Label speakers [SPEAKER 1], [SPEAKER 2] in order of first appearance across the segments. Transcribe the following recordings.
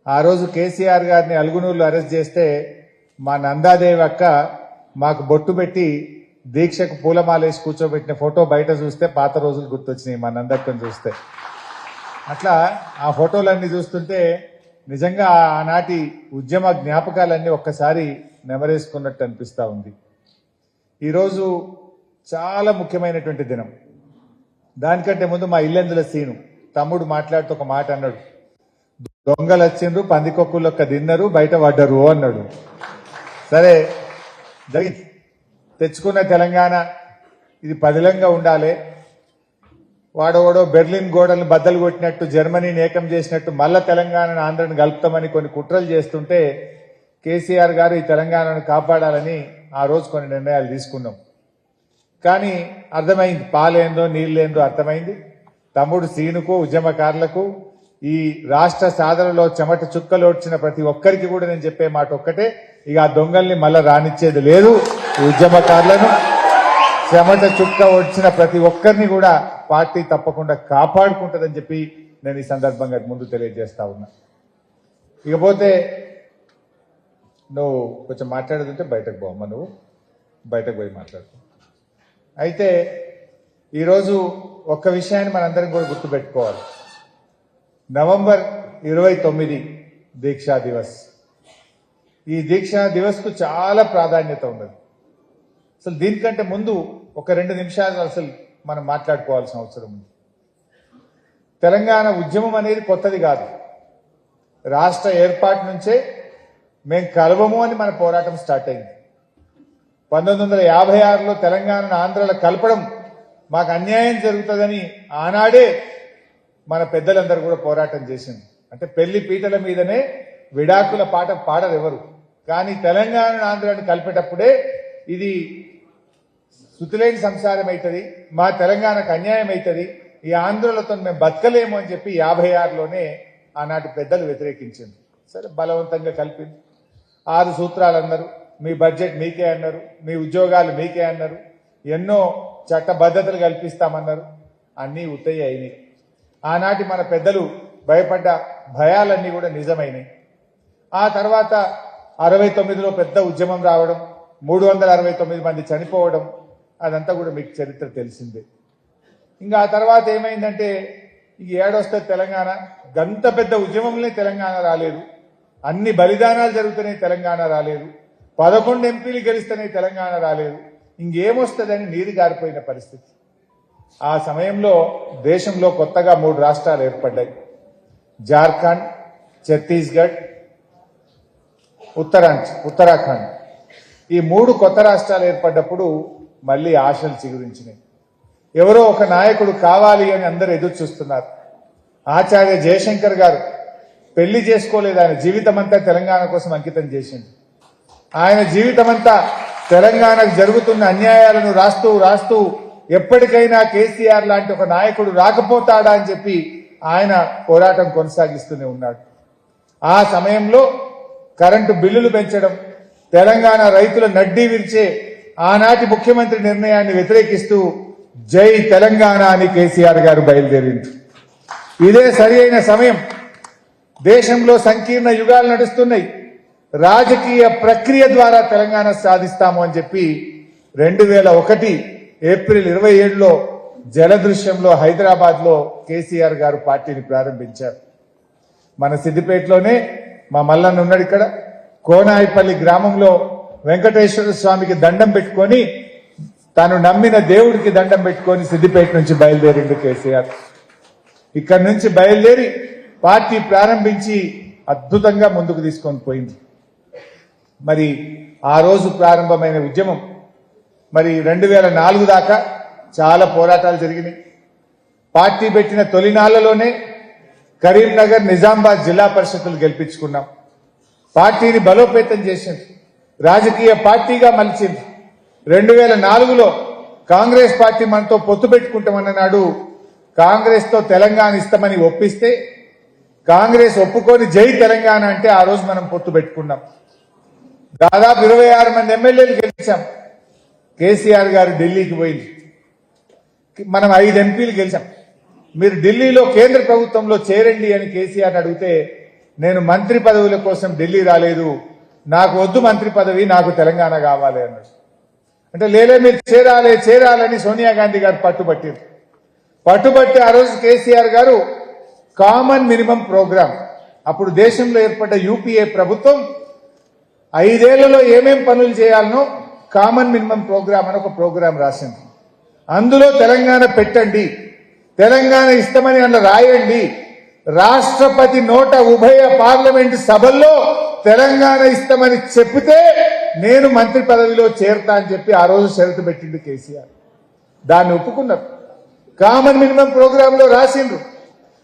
[SPEAKER 1] ఆ రోజు కేసీఆర్ గారిని అలుగునూరులో అరెస్ట్ చేస్తే మా నందాదేవి అక్క మాకు బొట్టు పెట్టి దీక్షకు పూలమాలేసి కూర్చోబెట్టిన ఫోటో బయట చూస్తే పాత రోజులు గుర్తొచ్చినాయి మా నందక్కను చూస్తే. అట్లా ఆ ఫోటోలన్నీ చూస్తుంటే నిజంగా ఆనాటి ఉద్యమ జ్ఞాపకాలన్నీ ఒక్కసారి నెమరేసుకున్నట్టు అనిపిస్తా ఉంది. ఈరోజు చాలా ముఖ్యమైనటువంటి దినం. దానికంటే ముందు మా ఇల్లెందుల సీను తమ్ముడు మాట్లాడుతూ ఒక మాట అన్నాడు, దొంగలు వచ్చిండ్రు పందికొక్కులొక్క తిన్నరు బయట పడ్డరు అన్నాడు. సరే జరిగింది, తెచ్చుకున్న తెలంగాణ ఇది పదిలంగా ఉండాలి. వాడోడో బెర్లిన్ గోడలను బద్దలు కొట్టినట్టు జర్మనీని ఏకం చేసినట్టు మళ్ళా తెలంగాణను ఆంధ్రను కలుపుతామని కొన్ని కుట్రలు చేస్తుంటే కేసీఆర్ గారు ఈ తెలంగాణను కాపాడాలని ఆ రోజు కొన్ని నిర్ణయాలు తీసుకున్నాం. కానీ అర్థమైంది, పాలేందో నీళ్ళేందో అర్థమైంది. తమ్ముడు సీనుకు ఉద్యమకారులకు ఈ రాష్ట్ర సాధనలో చెమట చుక్కలోడ్చిన ప్రతి ఒక్కరికి కూడా నేను చెప్పే మాట ఒక్కటే, ఇక ఆ దొంగల్ని మళ్ళా రానిచ్చేది లేదు. ఉద్యమకారులను చెమట చుక్క వచ్చిన ప్రతి ఒక్కరిని కూడా పార్టీ తప్పకుండా కాపాడుకుంటుందని చెప్పి నేను ఈ సందర్భంగా ముందు తెలియజేస్తా ఉన్నా. ఇకపోతే నువ్వు కొంచెం మాట్లాడుతుంటే బయటకు పోమ్మా, నువ్వు బయటకు పోయి మాట్లాడుతూ. అయితే ఈరోజు ఒక్క విషయాన్ని మనందరం కూడా గుర్తుపెట్టుకోవాలి. నవంబర్ 29 దీక్షా దివస్. ఈ దీక్షా దివస్ కు చాలా ప్రాధాన్యత ఉన్నది. అసలు దీనికంటే ముందు ఒక 2 నిమిషాలు అసలు మనం మాట్లాడుకోవాల్సిన అవసరం ఉంది. తెలంగాణ ఉద్యమం అనేది కొత్తది కాదు. రాష్ట్ర ఏర్పాటు నుంచే మేము కలవము అని మన పోరాటం స్టార్ట్ అయింది. 1956లో తెలంగాణను ఆంధ్రలో కలపడం మాకు అన్యాయం జరుగుతుందని ఆనాడే మన పెద్దలందరూ కూడా పోరాటం చేసింది. అంటే పెళ్లి పీటల మీదనే విడాకుల పాట పాడరు ఎవరు, కానీ తెలంగాణను ఆంధ్రాన్ని కలిపేటప్పుడే ఇది శృతిలేని సంసారం అవుతుంది, మా తెలంగాణకు అన్యాయం అవుతుంది, ఈ ఆంధ్రులతో మేము బతకలేము అని చెప్పి 56లోనే ఆనాటి పెద్దలు వ్యతిరేకించింది. సరే బలవంతంగా కలిపింది. 6 సూత్రాలు అన్నారు, మీ బడ్జెట్ మీకే అన్నారు, మీ ఉద్యోగాలు మీకే అన్నారు, ఎన్నో చట్టబద్ధతలు కల్పిస్తామన్నారు. అన్నీ ఉత్తయ్య అయినాయి. ఆనాటి మన పెద్దలు భయపడ్డ భయాలన్నీ కూడా నిజమైనాయి. ఆ తర్వాత 69లో పెద్ద ఉద్యమం రావడం, 369 మంది చనిపోవడం, అదంతా కూడా మీకు చరిత్ర తెలిసిందే. ఇంకా ఆ తర్వాత ఏమైందంటే ఈ ఏడొస్తే తెలంగాణ, గంత పెద్ద ఉద్యమంలో తెలంగాణ రాలేదు, అన్ని బలిదానాలు జరుగుతున్నాయి తెలంగాణ రాలేదు, 11 ఎంపీలు గెలుస్తున్నాయి తెలంగాణ రాలేదు, ఇంకేమొస్తుందని నీరు గారిపోయిన పరిస్థితి. ఆ సమయంలో దేశంలో కొత్తగా 3 రాష్ట్రాలు ఏర్పడ్డాయి, జార్ఖండ్, ఛత్తీస్గఢ్, ఉత్తరాఖండ్. ఈ 3 కొత్త రాష్ట్రాలు ఏర్పడ్డప్పుడు మళ్ళీ ఆశలు చిగురించినాయి. ఎవరో ఒక నాయకుడు కావాలి అని అందరూ ఎదురు చూస్తున్నారు. ఆచార్య జయశంకర్ గారు పెళ్లి చేసుకోలేదు, ఆయన జీవితమంతా తెలంగాణ కోసం అంకితం చేసింది. ఆయన జీవితమంతా తెలంగాణకు జరుగుతున్న అన్యాయాలను రాస్తూ ఎప్పటికైనా కేసీఆర్ లాంటి ఒక నాయకుడు రాకపోతాడా అని చెప్పి ఆయన పోరాటం కొనసాగిస్తూనే ఉన్నాడు. ఆ సమయంలో కరెంటు బిల్లులు పెంచడం, తెలంగాణ రైతుల నడ్డీ విరిచే ఆనాటి ముఖ్యమంత్రి నిర్ణయాన్ని వ్యతిరేకిస్తూ జై తెలంగాణ అని కేసీఆర్ గారు బయలుదేరింది. ఇదే సరి అయిన సమయం. దేశంలో సంకీర్ణ యుగాలు నడుస్తున్నాయి. రాజకీయ ప్రక్రియ ద్వారా తెలంగాణ సాధిస్తాము అని చెప్పి 2001 ఏప్రిల్ 27లో జలదృశ్యంలో హైదరాబాద్ లో కేసీఆర్ గారు పార్టీని ప్రారంభించారు. మన సిద్దిపేటలోనే మా మల్లన్న ఉన్నాడు. ఇక్కడ కోనాయిపల్లి గ్రామంలో వెంకటేశ్వర స్వామికి దండం పెట్టుకొని, తాను నమ్మిన దేవుడికి దండం పెట్టుకొని సిద్దిపేట నుంచి బయలుదేరిండు కేసీఆర్. ఇక్కడి నుంచి బయలుదేరి పార్టీ ప్రారంభించి అద్భుతంగా ముందుకు తీసుకొని పోయింది. మరి ఆ రోజు ప్రారంభమైన ఉద్యమం మరి 2004 దాకా చాలా పోరాటాలు జరిగినాయి. పార్టీ పెట్టిన తొలినాళ్లలోనే కరీంనగర్, నిజామాబాద్ జిల్లా పరిషత్తులు గెలిపించుకున్నాం. పార్టీని బలోపేతం చేసింది, రాజకీయ పార్టీగా మలిచింది. 2004లో కాంగ్రెస్ పార్టీ మనతో పొత్తు పెట్టుకుంటామన్న నాడు కాంగ్రెస్ తో తెలంగాణ ఇస్తామని ఒప్పిస్తే కాంగ్రెస్ ఒప్పుకొని జై తెలంగాణ అంటే ఆ రోజు మనం పొత్తు పెట్టుకున్నాం. దాదాపు 26 మంది ఎమ్మెల్యేలు గెలిచాం. కేసీఆర్ గారు ఢిల్లీకి పోయింది, మనం 5 ఎంపీలు గెలిచాం. మీరు ఢిల్లీలో కేంద్ర ప్రభుత్వంలో చేరండి అని కేసీఆర్ అడిగితే నేను మంత్రి పదవుల కోసం ఢిల్లీ రాలేదు, నాకు వద్దు మంత్రి పదవి, నాకు తెలంగాణ కావాలి అన్నాడు. అంటే లేలే మీరు చేరాలని సోనియా గాంధీ గారు పట్టుబట్టి ఆ రోజు కేసీఆర్ గారు కామన్ మినిమం ప్రోగ్రామ్, అప్పుడు దేశంలో ఏర్పడ్డ యూపీఏ ప్రభుత్వం 5 ఏళ్లలో ఏమేం పనులు చేయాలనో కామన్ మినిమం ప్రోగ్రామ్ అని ఒక ప్రోగ్రాం రాసింది. అందులో తెలంగాణ పెట్టండి, తెలంగాణ ఇష్టమని అందులో రాయండి, రాష్ట్రపతి నోట ఉభయ పార్లమెంటు సభల్లో తెలంగాణ ఇష్టమని చెప్తే నేను మంత్రి పదవిలో చేరతా అని చెప్పి ఆ రోజు షరతు పెట్టింది కేసీఆర్. దాన్ని ఒప్పుకున్నారు, కామన్ మినిమం ప్రోగ్రామ్ లో రాసిండ్రు.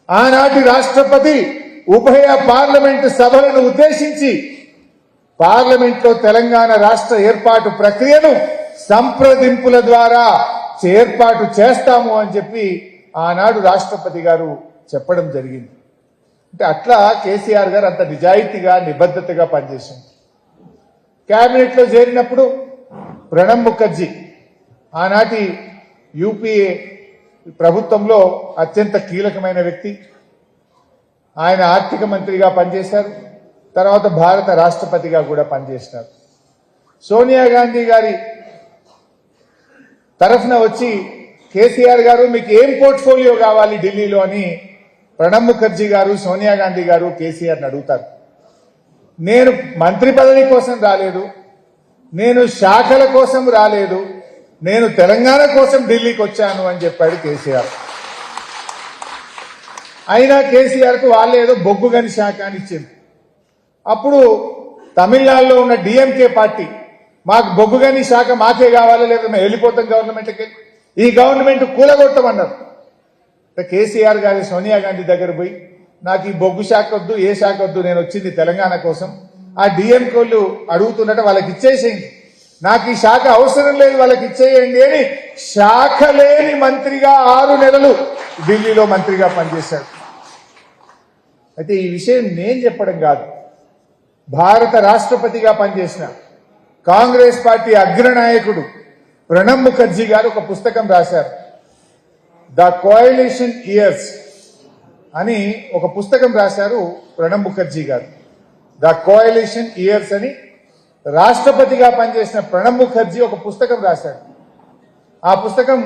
[SPEAKER 1] ఆనాటి రాష్ట్రపతి ఉభయ పార్లమెంటు సభలను ఉద్దేశించి పార్లమెంట్ లో తెలంగాణ రాష్ట్ర ఏర్పాటు ప్రక్రియను సంప్రదింపుల ద్వారా ఏర్పాటు చేస్తాము అని చెప్పి ఆనాడు రాష్ట్రపతి గారు చెప్పడం జరిగింది. అంటే అట్లా కేసీఆర్ గారు అంత నిజాయితీగా నిబద్ధతగా పనిచేశారు. కేబినెట్ లో చేరినప్పుడు ప్రణబ్ ముఖర్జీ ఆనాటి యూపీఏ ప్రభుత్వంలో అత్యంత కీలకమైన వ్యక్తి. ఆయన ఆర్థిక మంత్రిగా పనిచేశారు, తర్వాత భారత రాష్ట్రపతిగా కూడా పనిచేసినారు. సోనియా గాంధీ గారి తరఫున వచ్చి కేసీఆర్ గారు మీకు ఏం పోర్ట్ఫోలియో కావాలి ఢిల్లీలో అని ప్రణబ్ ముఖర్జీ గారు సోనియా గాంధీ గారు కేసీఆర్ని అడుగుతారు. నేను మంత్రి పదవి కోసం రాలేదు, నేను శాఖల కోసం రాలేదు, నేను తెలంగాణ కోసం ఢిల్లీకి వచ్చాను అని చెప్పాడు కేసీఆర్. అయినా కేసీఆర్కు వాళ్ళు ఏదో బొగ్గుగని శాఖ అని ఇచ్చింది. అప్పుడు తమిళనాడులో ఉన్న డిఎంకే పార్టీ మాకు బొగ్గుగని శాఖ మాకే కావాలి, లేదా మేము వెళ్ళిపోతాం గవర్నమెంట్కి, ఈ గవర్నమెంట్ కూలగొట్టమన్నారు. కేసీఆర్ గారి సోనియా గాంధీ దగ్గర పోయి నాకు ఈ బొగ్గు శాఖ వద్దు, ఏ శాఖ వద్దు, నేను వచ్చింది తెలంగాణ కోసం, ఆ డిఎంకోళ్ళు అడుగుతున్నట్టు వాళ్ళకి ఇచ్చేసేయండి, నాకు ఈ శాఖ అవసరం లేదు వాళ్ళకి ఇచ్చేయండి అని శాఖ లేని మంత్రిగా 6 నెలలు ఢిల్లీలో మంత్రిగా పనిచేశాడు. అయితే ఈ విషయం నేను చెప్పడం కాదు, భారత రాష్ట్రపతిగా పనిచేసిన కాంగ్రెస్ పార్టీ అగ్రనాయకుడు ప్రణబ్ ముఖర్జీ గారు ఒక పుస్తకం రాశారు. ద కోయలిషన్ ఇయర్స్ అని ఒక పుస్తకం రాశారు ప్రణబ్ ముఖర్జీ గారు. ద కోయలిషన్ ఇయర్స్ అని రాష్ట్రపతిగా పనిచేసిన ప్రణబ్ ముఖర్జీ ఒక పుస్తకం రాశాడు. ఆ పుస్తకం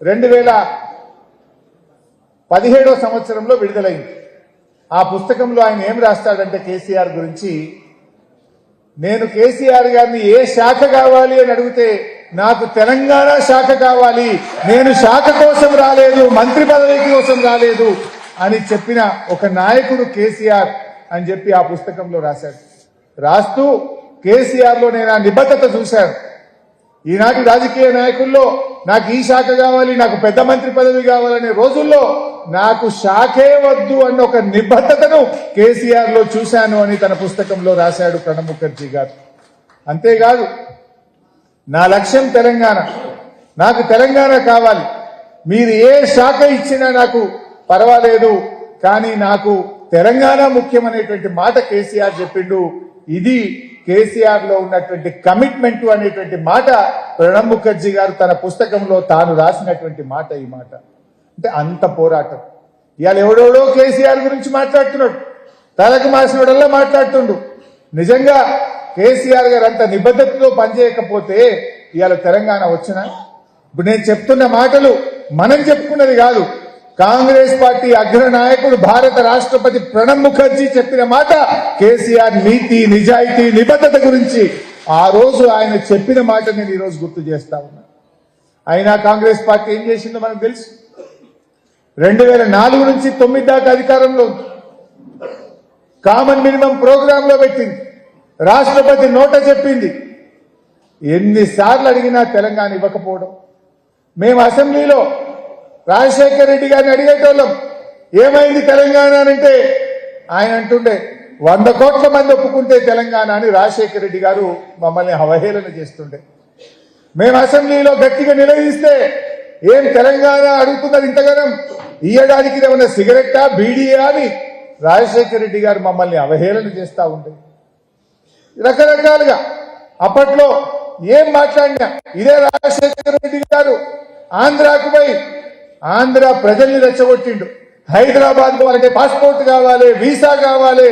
[SPEAKER 1] 2017 సంవత్సరంలో విడుదలైంది. ఆ పుస్తకంలో ఆయన ఏం రాస్తాడంటే కేసీఆర్ గురించి, నేను కేసీఆర్ గారిని ఏ శాఖ కావాలి అని అడిగితే నాకు తెలంగాణ శాఖ కావాలి, నేను శాఖ కోసం రాలేదు, మంత్రి పదవి కోసం రాలేదు అని చెప్పిన ఒక నాయకుడు కేసీఆర్ అని చెప్పి ఆ పుస్తకంలో రాశాడు. రాస్తూ కేసీఆర్ లో నేను ఆ నిబద్ధత చూశాను. ఈనాటి రాజకీయ నాయకుల్లో నాకు ఈ శాఖ కావాలి, నాకు పెద్ద మంత్రి పదవి కావాలనే రోజుల్లో నాకు శాఖే వద్దు అన్న ఒక నిబద్ధతను కేసీఆర్ లో చూశాను అని తన పుస్తకంలో రాశాడు ప్రణబ్ ముఖర్జీ గారు. అంతేకాదు, నా లక్ష్యం తెలంగాణ, నాకు తెలంగాణ కావాలి, మీరు ఏ శాఖ ఇచ్చినా నాకు పర్వాలేదు, కానీ నాకు తెలంగాణ ముఖ్యమనేటువంటి మాట కేసీఆర్ చెప్పిండు. ఇది కేసీఆర్ లో ఉన్నటువంటి కమిట్మెంట్ అనేటువంటి మాట ప్రణబ్ ముఖర్జీ గారు తన పుస్తకంలో తాను రాసినటువంటి మాట. ఈ మాట అంటే అంత పోరాటం. ఇవాళ ఎవడెవడో కేసీఆర్ గురించి మాట్లాడుతున్నాడు, తలకు మాసినోడల్లా మాట్లాడుతుండు. నిజంగా కేసీఆర్ గారు అంత నిబద్ధతతో పనిచేయకపోతే ఇవాళ తెలంగాణ వచ్చినా? ఇప్పుడు నేను చెప్తున్న మాటలు మనం చెప్పుకున్నది కాదు, కాంగ్రెస్ పార్టీ అగ్రనాయకుడు భారత రాష్ట్రపతి ప్రణబ్ ముఖర్జీ చెప్పిన మాట. కేసీఆర్ నీతి, నిజాయితీ, నిబద్ధత గురించి ఆ రోజు ఆయన చెప్పిన మాట నేను ఈరోజు గుర్తు చేస్తా ఉన్నా. అయినా కాంగ్రెస్ పార్టీ ఏం చేసిందో మనకు తెలుసు. 2004 నుంచి 9 దాకా అధికారంలో కామన్ మినిమం ప్రోగ్రామ్ లో పెట్టింది, రాష్ట్రపతి నోట చెప్పింది. ఎన్నిసార్లు అడిగినా తెలంగాణ ఇవ్వకపోవడం. మేము అసెంబ్లీలో రాజశేఖర్ రెడ్డి గారిని అడిగేటోళ్ళం, ఏమైంది తెలంగాణ అంటే ఆయన అంటుండే 100 కోట్ల మంది ఒప్పుకుంటే తెలంగాణ అని రాజశేఖర రెడ్డి గారు మమ్మల్ని అవహేళన చేస్తుండే. మేము అసెంబ్లీలో గట్టిగా నిలదీస్తే ఏం తెలంగాణ అడుగుతున్నది ఇంతగానం, ఇయ్యడానికి ఏమన్నా సిగరెట్టా, బీడీయా అని రాజశేఖర రెడ్డి గారు మమ్మల్ని అవహేళన చేస్తా ఉండే. రకరకాలుగా అప్పట్లో ఏం మాట్లాడినా ఇదే రాజశేఖర రెడ్డి గారు ఆంధ్రాకు పోయి ఆంధ్ర ప్రజల్ని రెచ్చగొట్టిండు. హైదరాబాద్ వాళ్ళకి పాస్పోర్ట్ కావాలి, వీసా కావాలి,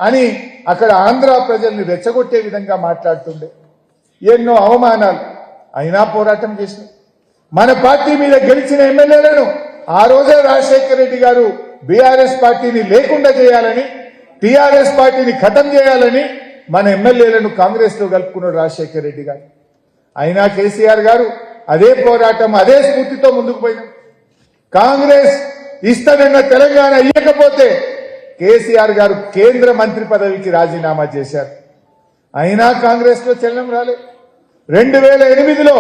[SPEAKER 1] అని అక్కడ ఆంధ్ర ప్రజల్ని రెచ్చగొట్టే విధంగా మాట్లాడుతుండే. ఎన్నో అవమానాలు అయినా పోరాటం చేసిన మన పార్టీ మీద గెలిచిన ఎమ్మెల్యేలను ఆ రోజే రాజశేఖర రెడ్డి గారు బీఆర్ఎస్ పార్టీని లేకుండా చేయాలని, టీఆర్ఎస్ పార్టీని ఖతం చేయాలని మన ఎమ్మెల్యేలను కాంగ్రెస్ లో కలుపుకున్నాడు రాజశేఖర రెడ్డి గారు. అయినా కేసీఆర్ గారు అదే పోరాటం, అదే స్ఫూర్తితో ముందుకు పోయినాం. కాంగ్రెస్ ఇస్తానన్న తెలంగాణ ఇవ్వకపోతే కేసీఆర్ గారు కేంద్ర మంత్రి పదవికి రాజీనామా చేశారు. అయినా కాంగ్రెస్ లో చలనం రాలేదు. 2008లో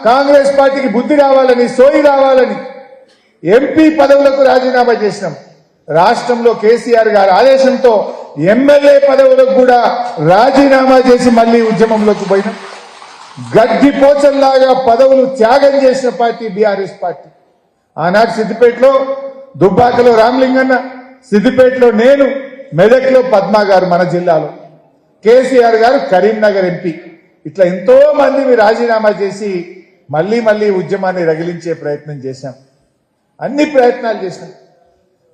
[SPEAKER 1] కాంగ్రెస్ పార్టీకి బుద్ధి రావాలని, సోయి రావాలని ఎంపీ పదవులకు రాజీనామా చేసినాం. రాష్ట్రంలో కేసీఆర్ గారి ఆదేశంతో ఎమ్మెల్యే పదవులకు కూడా రాజీనామా చేసి మళ్లీ ఉద్యమంలోకి పోయినాం. గడ్డి పోచల్లాగా పదవులు త్యాగం చేసిన పార్టీ బీఆర్ఎస్ పార్టీ. ఆనాడు సిద్దిపేటలో దుబ్బాకలో రామలింగన్న, సిద్దిపేటలో నేను, మెదక్లో పద్మ గారు మన జిల్లాలో, కేసీఆర్ గారు కరీంనగర్ ఎంపీ. ఇట్లా ఎంతో మంది రాజీనామా చేసి మళ్లీ మళ్లీ ఉద్యమాన్ని రగిలించే ప్రయత్నం చేశాం. అన్ని ప్రయత్నాలు చేశాం.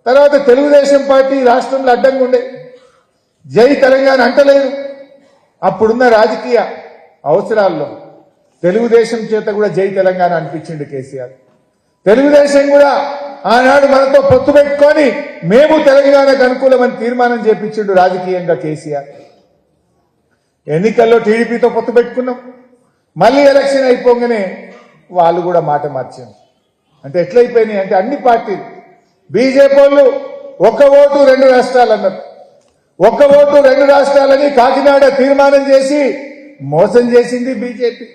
[SPEAKER 1] తర్వాత తెలుగుదేశం పార్టీ రాష్ట్రంలో అడ్డంగా ఉండే, జై తెలంగాణ అంటలేదు. అప్పుడున్న రాజకీయ అవసరాల్లో తెలుగుదేశం చేత కూడా జై తెలంగాణ అనిపించింది కేసీఆర్. తెలుగుదేశం కూడా ఆనాడు మనతో పొత్తు పెట్టుకొని మేము తెలంగాణకు అనుకూలమని తీర్మానం చేపించిండు రాజకీయంగా కేసీఆర్. ఎన్నికల్లో టీడీపీతో పొత్తు పెట్టుకున్నాం. మళ్ళీ ఎలక్షన్ అయిపోగానే వాళ్ళు కూడా మాట మార్చారు. అంటే ఎట్లయిపోయినాయి అంటే అన్ని పార్టీలు, బీజేపీ వాళ్ళు ఒక్క ఓటు 2 రాష్ట్రాలు అన్నారు. ఒక్క ఓటు 2 రాష్ట్రాలని కాకినాడ తీర్మానం చేసి మోసం చేసింది బీజేపీ.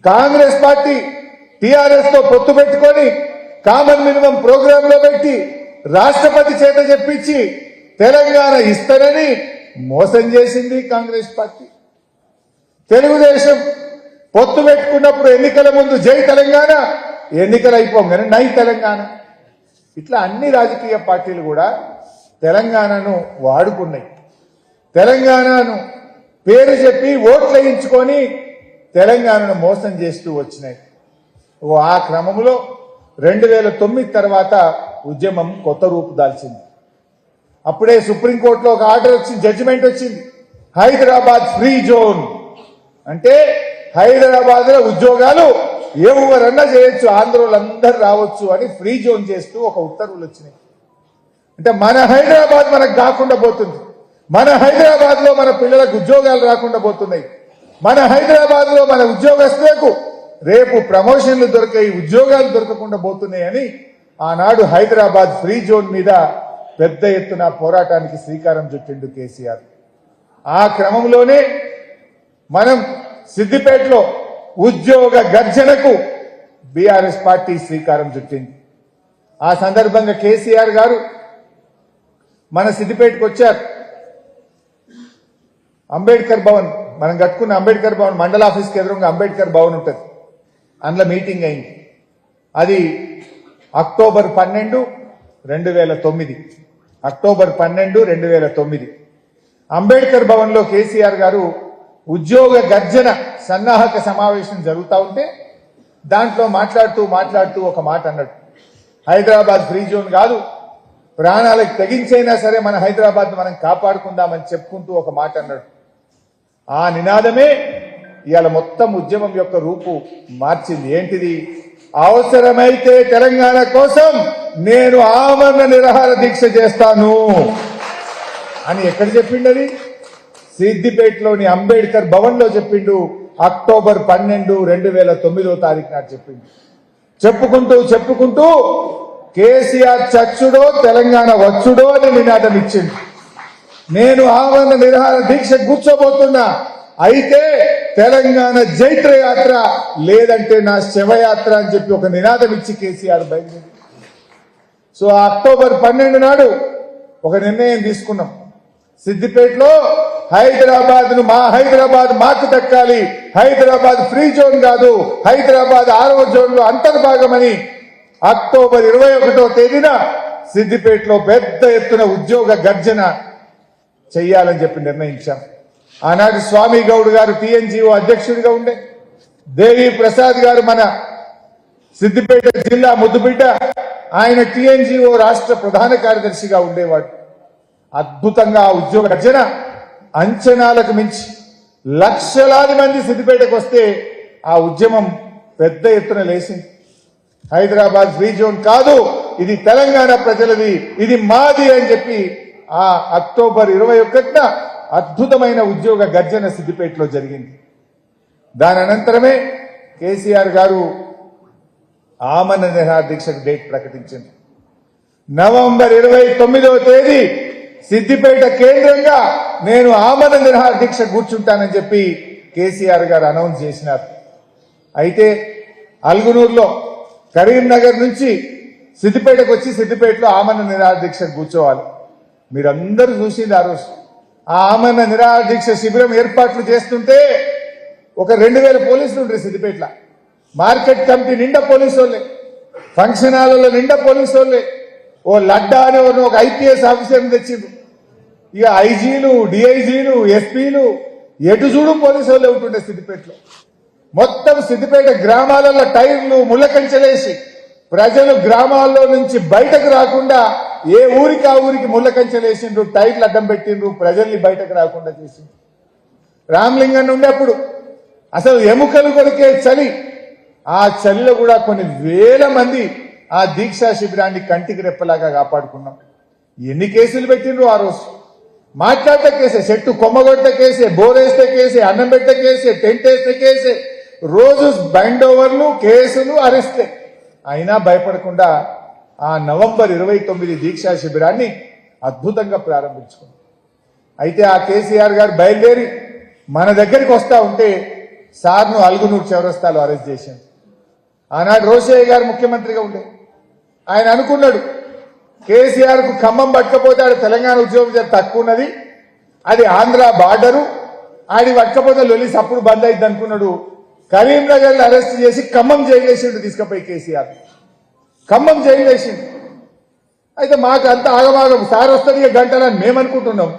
[SPEAKER 1] కాంగ్రెస్ పార్టీ టీఆర్ఎస్ తో పొత్తు పెట్టుకొని కామన్ మినిమం ప్రోగ్రామ్ లో పెట్టి రాష్ట్రపతి చేత చెప్పించి తెలంగాణ ఇస్తారని మోసం చేసింది కాంగ్రెస్ పార్టీ. తెలుగుదేశం పొత్తు పెట్టుకున్నప్పుడు ఎన్నికల ముందు జై తెలంగాణ, ఎన్నికలు అయిపోగానే నై తెలంగాణ. ఇట్లా అన్ని రాజకీయ పార్టీలు కూడా తెలంగాణను వాడుకున్నాయి. తెలంగాణను పేరు చెప్పి ఓట్లు వేయించుకొని తెలంగాణను మోసం చేస్తూ వచ్చినాయి. ఆ క్రమంలో 2009 తర్వాత ఉద్యమం కొత్త రూపు దాల్చింది. అప్పుడే సుప్రీంకోర్టులో ఒక ఆర్డర్ వచ్చింది, జడ్జిమెంట్ వచ్చింది. హైదరాబాద్ ఫ్రీ జోన్ అంటే హైదరాబాద్ లో ఉద్యోగాలు ఎవరన్నా చేయొచ్చు, ఆంధ్రోళ్ళందరూ రావచ్చు అని ఫ్రీ జోన్ చేస్తూ ఒక ఉత్తర్వులు వచ్చినాయి. అంటే మన హైదరాబాద్ మనకు కాకుండా పోతుంది. మన హైదరాబాద్ లో మన పిల్లలకు ఉద్యోగాలు రాకుండా పోతున్నాయి. మన హైదరాబాద్ లో మన ఉద్యోగస్తులకు రేపు ప్రమోషన్లు దొరికాయి, ఉద్యోగాలు దొరకకుండా పోతున్నాయని ఆనాడు హైదరాబాద్ ఫ్రీ జోన్ మీద పెద్ద ఎత్తున పోరాటానికి శ్రీకారం చుట్టిండు కేసీఆర్. ఆ క్రమంలోనే మనం సిద్దిపేటలో ఉద్యోగ గర్జనకు బీఆర్ఎస్ పార్టీ శ్రీకారం చుట్టింది. ఆ సందర్భంగా కేసీఆర్ గారు మన సిద్దిపేటకు వచ్చారు. అంబేద్కర్ భవన్, మనం కట్టుకున్న అంబేద్కర్ భవన్ మండల ఆఫీస్కి ఎదురుగా అంబేద్కర్ భవన్ ఉంటుంది. అందులో మీటింగ్ అయింది. అది అక్టోబర్ 12, 2009. అక్టోబర్ 12, 2009 అంబేద్కర్ భవన్ లో కేసీఆర్ గారు ఉద్యోగ గర్జన సన్నాహక సమావేశం జరుగుతూ ఉంటే దాంట్లో మాట్లాడుతూ ఒక మాట అన్నాడు. హైదరాబాద్ ఫ్రీ జోన్ కాదు, ప్రాణాలకు తెగించైనా సరే మన హైదరాబాద్ మనం కాపాడుకుందామని చెప్పుకుంటూ ఒక మాట అన్నాడు. ఆ నినాదమే ఇవాళ మొత్తం ఉద్యమం యొక్క రూపు మార్చింది. ఏంటిది? అవసరమైతే తెలంగాణ కోసం నేను ఆమరణ నిరాహార దీక్ష చేస్తాను అని ఎక్కడ చెప్పిండు? అది సిద్దిపేటలోని అంబేద్కర్ భవన్ లో చెప్పిండు. అక్టోబర్ 12, 2009 నాడు చెప్పిండు. చెప్పుకుంటూ కేసీఆర్ చచ్చుడో తెలంగాణ వచ్చుడో అని నినాదం ఇచ్చిండు. నేను ఆమరణ నిరాహార దీక్ష కూర్చోబోతున్నా, అయితే తెలంగాణ జైత్ర యాత్ర లేదంటే నా శవయాత్ర అని చెప్పి ఒక నినాదం ఇచ్చి కేసీఆర్ బయలుదేరి. సో అక్టోబర్ 12 నాడు ఒక నిర్ణయం తీసుకున్నాం. సిద్దిపేటలో హైదరాబాద్ ను మా హైదరాబాద్ మాకు దక్కాలి, హైదరాబాద్ ఫ్రీ జోన్ కాదు, హైదరాబాద్ 6వ జోన్ లో అంతర్భాగమని అక్టోబర్ 21వ తేదీన సిద్దిపేటలో పెద్ద ఎత్తున ఉద్యోగ గర్జన చెయ్యాలని చెప్పి నిర్ణయించాం. ఆనాడు స్వామి గౌడ్ గారు టీఎన్జీఓ అధ్యక్షుడిగా ఉండే, దేవి ప్రసాద్ గారు మన సిద్దిపేట జిల్లా ముద్దుబిడ్డ, ఆయన టీఎన్జీఓ రాష్ట్ర ప్రధాన కార్యదర్శిగా ఉండేవాడు. అద్భుతంగా ఆ ఉద్యోగ గర్జన అంచనాలకు మించి లక్షలాది మంది సిద్దిపేటకు వస్తే ఆ ఉద్యమం పెద్ద ఎత్తున లేచింది. హైదరాబాద్ ఫ్రీ జోన్ కాదు, ఇది తెలంగాణ ప్రజలది, ఇది మాది అని చెప్పి ఆ అక్టోబర్ 21న అద్భుతమైన ఉద్యోగ గర్జన సిద్దిపేటలో జరిగింది. దాని అనంతరమే కేసీఆర్ గారు ఆమరణ నిరాహార దీక్షకు డేట్ ప్రకటించింది. నవంబర్ 29వ తేదీ సిద్దిపేట కేంద్రంగా నేను ఆమరణ నిరాహార దీక్ష కూర్చుంటానని చెప్పి కేసీఆర్ గారు అనౌన్స్ చేసినారు. అయితే అల్గునూరులో కరీంనగర్ నుంచి సిద్దిపేటకు వచ్చి సిద్దిపేటలో ఆమరణ నిరాహార దీక్ష కూర్చోవాలి. మీరందరూ చూసింది ఆ రోజు. ఆ ఆమరణ నిరాహార దీక్ష శిబిరం ఏర్పాట్లు చేస్తుంటే ఒక 2000 పోలీసులు ఉంటారు సిద్దిపేటలో. మార్కెట్ కమిటీ నిండా పోలీసు వాళ్ళే, ఫంక్షన్ హాల్లో నిండా పోలీసు వాళ్ళే. ఓ లడ్డా అని ఒక ఐపీఎస్ ఆఫీసర్ని తెచ్చిండ్రు. ఇక ఐజీలు, డిఐజీలు, ఎస్పీలు ఎటు చూడు పోలీసు వాళ్ళే ఉంటుండే సిద్దిపేటలో. మొత్తం సిద్దిపేట గ్రామాలలో టైర్లు ముళ్ళకంచెలేసి ప్రజలు గ్రామాల్లో నుంచి బయటకు రాకుండా ఏ ఊరికి ఆ ఊరికి ముళ్ళకంచెలేసిండ్రు, టైర్లు అడ్డం పెట్టిండ్రు, ప్రజల్ని బయటకు రాకుండా చేసిండ్రు. రామలింగన్ ఉండేప్పుడు అసలు ఎముకలు కొరికే చలి, ఆ చలిలో కూడా కొన్ని వేల మంది ఆ దీక్షా శిబిరాన్ని కంటికి రెప్పలాగా కాపాడుకున్నాం. ఎన్ని కేసులు పెట్టిండ్రు ఆ రోజు. మాట్లాడితే కేసే, చెట్టు కొమ్మగొడితే కేసే, బోరేస్తే కేసే, అన్నం పెట్టే కేసే, టెంట్ వేస్తే కేసే, రోజు బైండ్ ఓవర్లు, కేసులు, అరెస్టే. అయినా భయపడకుండా ఆ నవంబర్ 29 దీక్షా శిబిరాన్ని అద్భుతంగా ప్రారంభించుకున్నాం. అయితే ఆ కేసీఆర్ గారు బయలుదేరి మన దగ్గరికి వస్తా ఉంటే సార్ను అల్గునూరు చౌరస్తాలో అరెస్ట్ చేశారు. ఆనాడు రోషయ్య గారు ముఖ్యమంత్రిగా ఉండే ఆయన అనుకున్నాడు కేసీఆర్ కు ఖమ్మం పట్టకపోతే ఆడ తెలంగాణ ఉద్యోగం తక్కువ ఉన్నది, అది ఆంధ్ర బార్డరు, ఆడి పట్టకపోతే లొలిస్ అప్పుడు బంద్ అయింది అనుకున్నాడు. కరీంనగర్ లో అరెస్ట్ చేసి ఖమ్మం జైలు వేసిండు, తీసుకుపోయి కేసీఆర్ ఖమ్మం జైలు వేసిండు. అయితే మాకు అంత ఆగమాగం, సార్ వస్తుంది ఇక గంటలని మేము అనుకుంటున్నాం.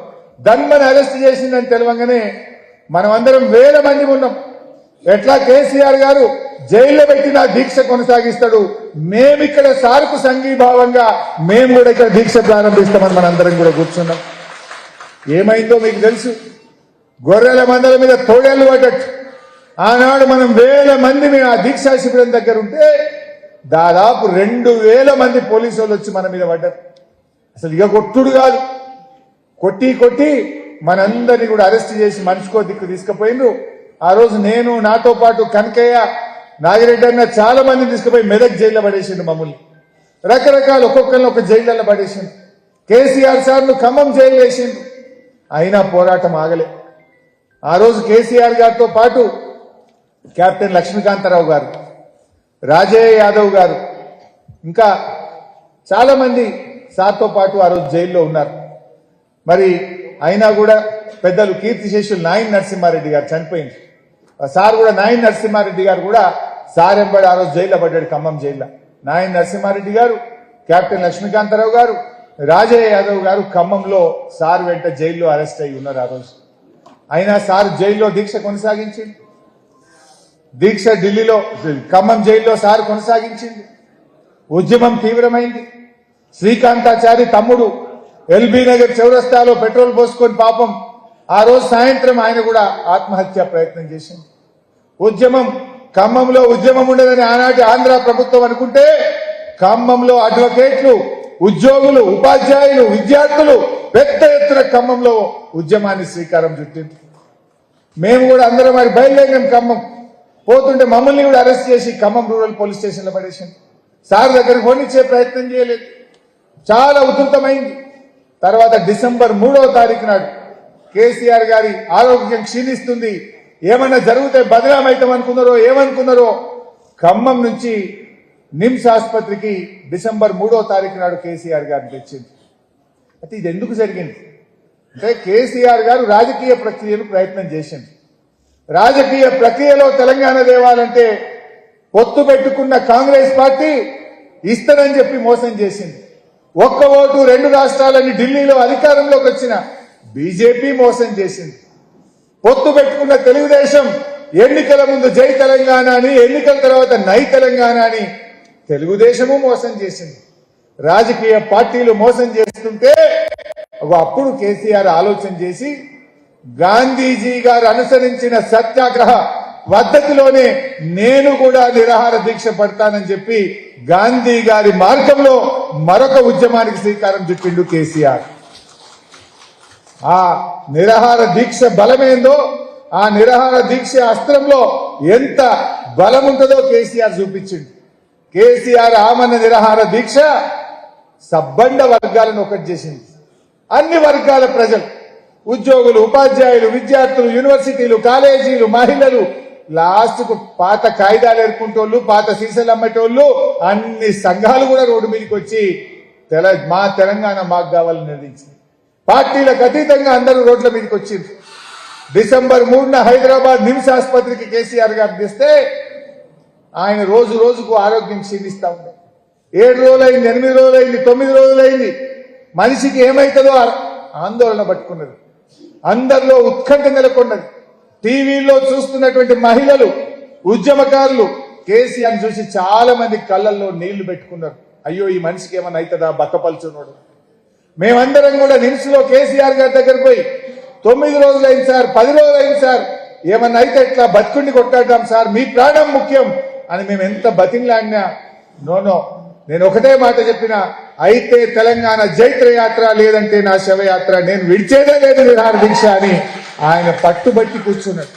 [SPEAKER 1] దన్మని అరెస్ట్ చేసిందని తెలవంగానే మనమందరం వేల మంది ఉన్నాం. ఎట్లా కేసీఆర్ గారు జైల్లో పెట్టిన దీక్ష కొనసాగిస్తాడు, మేమిక్కడ సార్కు సంఘీభావంగా మేము కూడా ఇక్కడ దీక్ష ప్రారంభిస్తామని మనందరం కూడా కూర్చున్నాం. ఏమైందో మీకు తెలుసు. గొర్రెల మందల మీద తోడేళ్లు పడ్డట్టు ఆనాడు మనం వేల మంది మేము ఆ దీక్షా శిబిరం దగ్గర ఉంటే దాదాపు 2000 మంది పోలీసు వాళ్ళు వచ్చి మన మీద పడ్డారు. అసలు ఇక కొట్టుడు కాదు, కొట్టి కొట్టి మనందరినీ కూడా అరెస్ట్ చేసి మనిషికో దిక్కు తీసుకుపోయిండ్రు. ఆ రోజు నేను, నాతో పాటు కనకయ్య, నాగిరెడ్డి అన్న చాలా మందిని తీసుకుపోయి మెదక్ జైల్లో పడేసిండు. మమ్మల్ని రకరకాల ఒక్కొక్కరిని ఒక జైళ్ళల్లో పడేసిండు. కేసీఆర్ సార్ను ఖమ్మం జైలు వేసిండు. అయినా పోరాటం ఆగలే. ఆ రోజు కేసీఆర్ గారితో పాటు కెప్టెన్ లక్ష్మీకాంతారావు గారు, రాజయ్య యాదవ్ గారు, ఇంకా చాలా మంది సార్తో పాటు ఆ రోజు జైల్లో ఉన్నారు. మరి అయినా కూడా పెద్దలు కీర్తిశేషులు నాయన్ నరసింహారెడ్డి గారు చనిపోయింది. సార్ కూడా నాయన్ నరసింహారెడ్డి గారు కూడా సార్ ఎంబడి ఆ రోజు జైల్లో పడ్డాడు, ఖమ్మం జైల్లో. నాయన్ నరసింహారెడ్డి గారు, కెప్టెన్ లక్ష్మీకాంతారావు గారు, రాజయ్య యాదవ్ గారు ఖమ్మంలో సార్ వెంట జైల్లో అరెస్ట్ అయి ఉన్నారు ఆ రోజు. అయినా సార్ జైల్లో దీక్ష కొనసాగించింది. దీక్ష ఢిల్లీలో, ఖమ్మం జైల్లో సార్ కొనసాగించింది. ఉద్యమం తీవ్రమైంది. శ్రీకాంతాచారి తమ్ముడు ఎల్బీ నగర్ చౌరస్తాలో పెట్రోల్ పోసుకొని పాపం ఆ రోజు సాయంత్రం ఆయన కూడా ఆత్మహత్య ప్రయత్నం చేసింది. ఉద్యమం, ఖమ్మంలో ఉద్యమం ఉండదని ఆనాటి ఆంధ్ర ప్రభుత్వం అనుకుంటే ఖమ్మంలో అడ్వకేట్లు, ఉద్యోగులు, ఉపాధ్యాయులు, విద్యార్థులు పెద్ద ఎత్తున ఖమ్మంలో ఉద్యమాన్ని శ్రీకారం చుట్టింది. మేము కూడా అందరం మరి బయలుదేరినాం. ఖమ్మం పోతుంటే మమ్మల్ని కూడా అరెస్ట్ చేసి ఖమ్మం రూరల్ పోలీస్ స్టేషన్ లో పడేసింది. సార్ దగ్గరకు పోనిచ్చే ప్రయత్నం చేయలేదు. చాలా ఉధృతమైంది. తర్వాత డిసెంబర్ 3వ తారీఖు నాడు కేసీఆర్ గారి ఆరోగ్యం క్షీణిస్తుంది, ఏమన్నా జరిగితే బదనామైతం అనుకున్నారో ఏమనుకున్నారో ఖమ్మం నుంచి నిమ్స్ ఆసుపత్రికి డిసెంబర్ 3వ తారీఖు నాడు కేసీఆర్ గారిని తెచ్చింది. అయితే ఇది ఎందుకు జరిగింది అంటే కేసీఆర్ గారు రాజకీయ ప్రక్రియను ప్రయత్నం చేసింది. రాజకీయ ప్రక్రియలో తెలంగాణ దేవాలంటే పొత్తు పెట్టుకున్న కాంగ్రెస్ పార్టీ ఇస్తానని చెప్పి మోసం చేసింది. ఒక్క ఓటు 2 రాష్ట్రాలని ఢిల్లీలో అధికారంలోకి వచ్చిన బీజేపీ మోసం చేసింది. పొత్తు పెట్టుకున్న తెలుగుదేశం ఎన్నికల ముందు జై తెలంగాణ అని, ఎన్నికల తర్వాత నై తెలంగాణ అని తెలుగుదేశము మోసం చేసింది. రాజకీయ పార్టీలు మోసం చేస్తుంటే అప్పుడు కేసీఆర్ ఆలోచన చేసి గాంధీజీ గారు అనుసరించిన సత్యాగ్రహ పద్ధతిలోనే నేను కూడా నిరాహార దీక్ష పడతానని చెప్పి గాంధీ గారి మార్గంలో మరొక ఉద్యమానికి శ్రీకారం చుట్టిండు కేసీఆర్. ఆ నిరాహార దీక్ష బలమేందో, ఆ నిరాహార దీక్ష అస్త్రంలో ఎంత బలం ఉంటుందో కేసీఆర్ చూపించిండు. కేసీఆర్ ఆమరణ నిరాహార దీక్ష సబ్బండ వర్గాలను ఒకటి చేసింది. అన్ని వర్గాల ప్రజలు, ఉద్యోగులు, ఉపాధ్యాయులు, విద్యార్థులు, యూనివర్సిటీలు, కాలేజీలు, మహిళలు, లాస్ట్ కు పాత కాయిదాలు ఏర్పుంటోళ్ళు, పాత సీసాలు అమ్మేటోళ్ళు, అన్ని సంఘాలు కూడా రోడ్డు మీదకి వచ్చి మా తెలంగాణ మాకు కావాలని నిర్ణయించింది. పార్టీలకు అతీతంగా అందరూ రోడ్ల మీదకి వచ్చింది. డిసెంబర్ 3న హైదరాబాద్ నిమ్స్ ఆసుపత్రికి కేసీఆర్ గారు తెస్తే ఆయన రోజు రోజుకు ఆరోగ్యం క్షీణిస్తా ఉంది. 7 రోజులైంది, 8 రోజులైంది, 9 రోజులైంది. మనిషికి ఏమైతుందో ఆందోళన పట్టుకున్నది. అందరిలో ఉత్కంఠ నెలకొన్నది. టీవీలో చూస్తున్నటువంటి మహిళలు, ఉద్యమకారులు కేసీఆర్ చూసి చాలా మంది కళ్ళల్లో నీళ్లు పెట్టుకున్నారు. అయ్యో, ఈ మనిషికి ఏమన్నా అవుతుందా బక్కపలుచున్నాడు. మేమందరం కూడా నిమ్స్ లో కేసీఆర్ గారి దగ్గర పోయి 9 రోజులైంది సార్, 10 రోజులైంది సార్, ఏమన్నా అయితే ఎట్లా బతుకుని కొట్టాడాం సార్, మీ ప్రాణం ముఖ్యం అని మేము ఎంత బతిన్లాడినా నో, నేను ఒకటే మాట చెప్పిన, అయితే తెలంగాణ జైత్ర యాత్ర, లేదంటే నా శవయాత్ర, నేను విడిచేదే లేదు నిరాహార దీక్ష అని ఆయన పట్టుబట్టి కూర్చున్నాడు.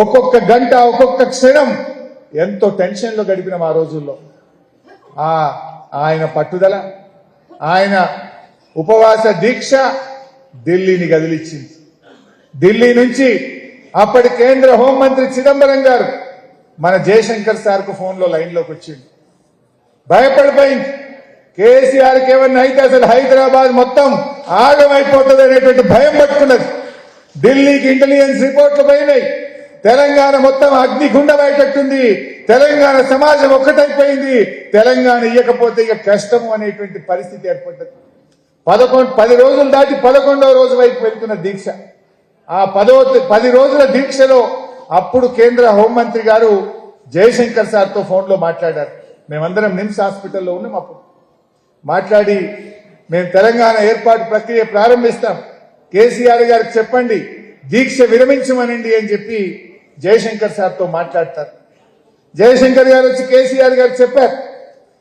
[SPEAKER 1] ఒక్కొక్క గంట, ఒక్కొక్క క్షణం ఎంతో టెన్షన్ లో గడిపిన ఆ రోజుల్లో ఆయన పట్టుదల, ఆయన ఉపవాస దీక్ష ఢిల్లీని కదిలిచ్చింది. ఢిల్లీ నుంచి అప్పటి కేంద్ర హోంమంత్రి చిదంబరం గారు మన జయశంకర్ సార్ కు ఫోన్ లో లైన్ లోకి వచ్చింది. భయపడిపోయింది. కేసీఆర్కి ఏమన్నా అయితే అసలు హైదరాబాద్ మొత్తం ఆగమైపోతుంది అనేటువంటి భయం పట్టుకున్నది. ఢిల్లీకి ఇంటెలిజెన్స్ రిపోర్ట్లు పోయినాయి. తెలంగాణ మొత్తం అగ్నిగుండం అయ్యేటట్టుంది, తెలంగాణ సమాజం ఒక్కటైపోయింది, తెలంగాణ ఇయ్యకపోతే ఇక కష్టము అనేటువంటి పరిస్థితి ఏర్పడ్డది. 10 రోజులు దాటి 11వ రోజు వైపు వెళ్తున్న దీక్ష. ఆ 10 రోజుల దీక్షలో అప్పుడు కేంద్ర హోంమంత్రి గారు జయశంకర్ సార్తో ఫోన్లో మాట్లాడారు. మేమందరం నిమ్స్ హాస్పిటల్లో ఉన్నాం. అప్పుడు మాట్లాడి, మేము తెలంగాణ ఏర్పాటు ప్రక్రియ ప్రారంభిస్తాం, కేసీఆర్ గారికి చెప్పండి దీక్ష విరమించమనండి అని చెప్పి జయశంకర్ సార్తో మాట్లాడతారు. జయశంకర్ గారు వచ్చి కేసీఆర్ గారికి చెప్పారు,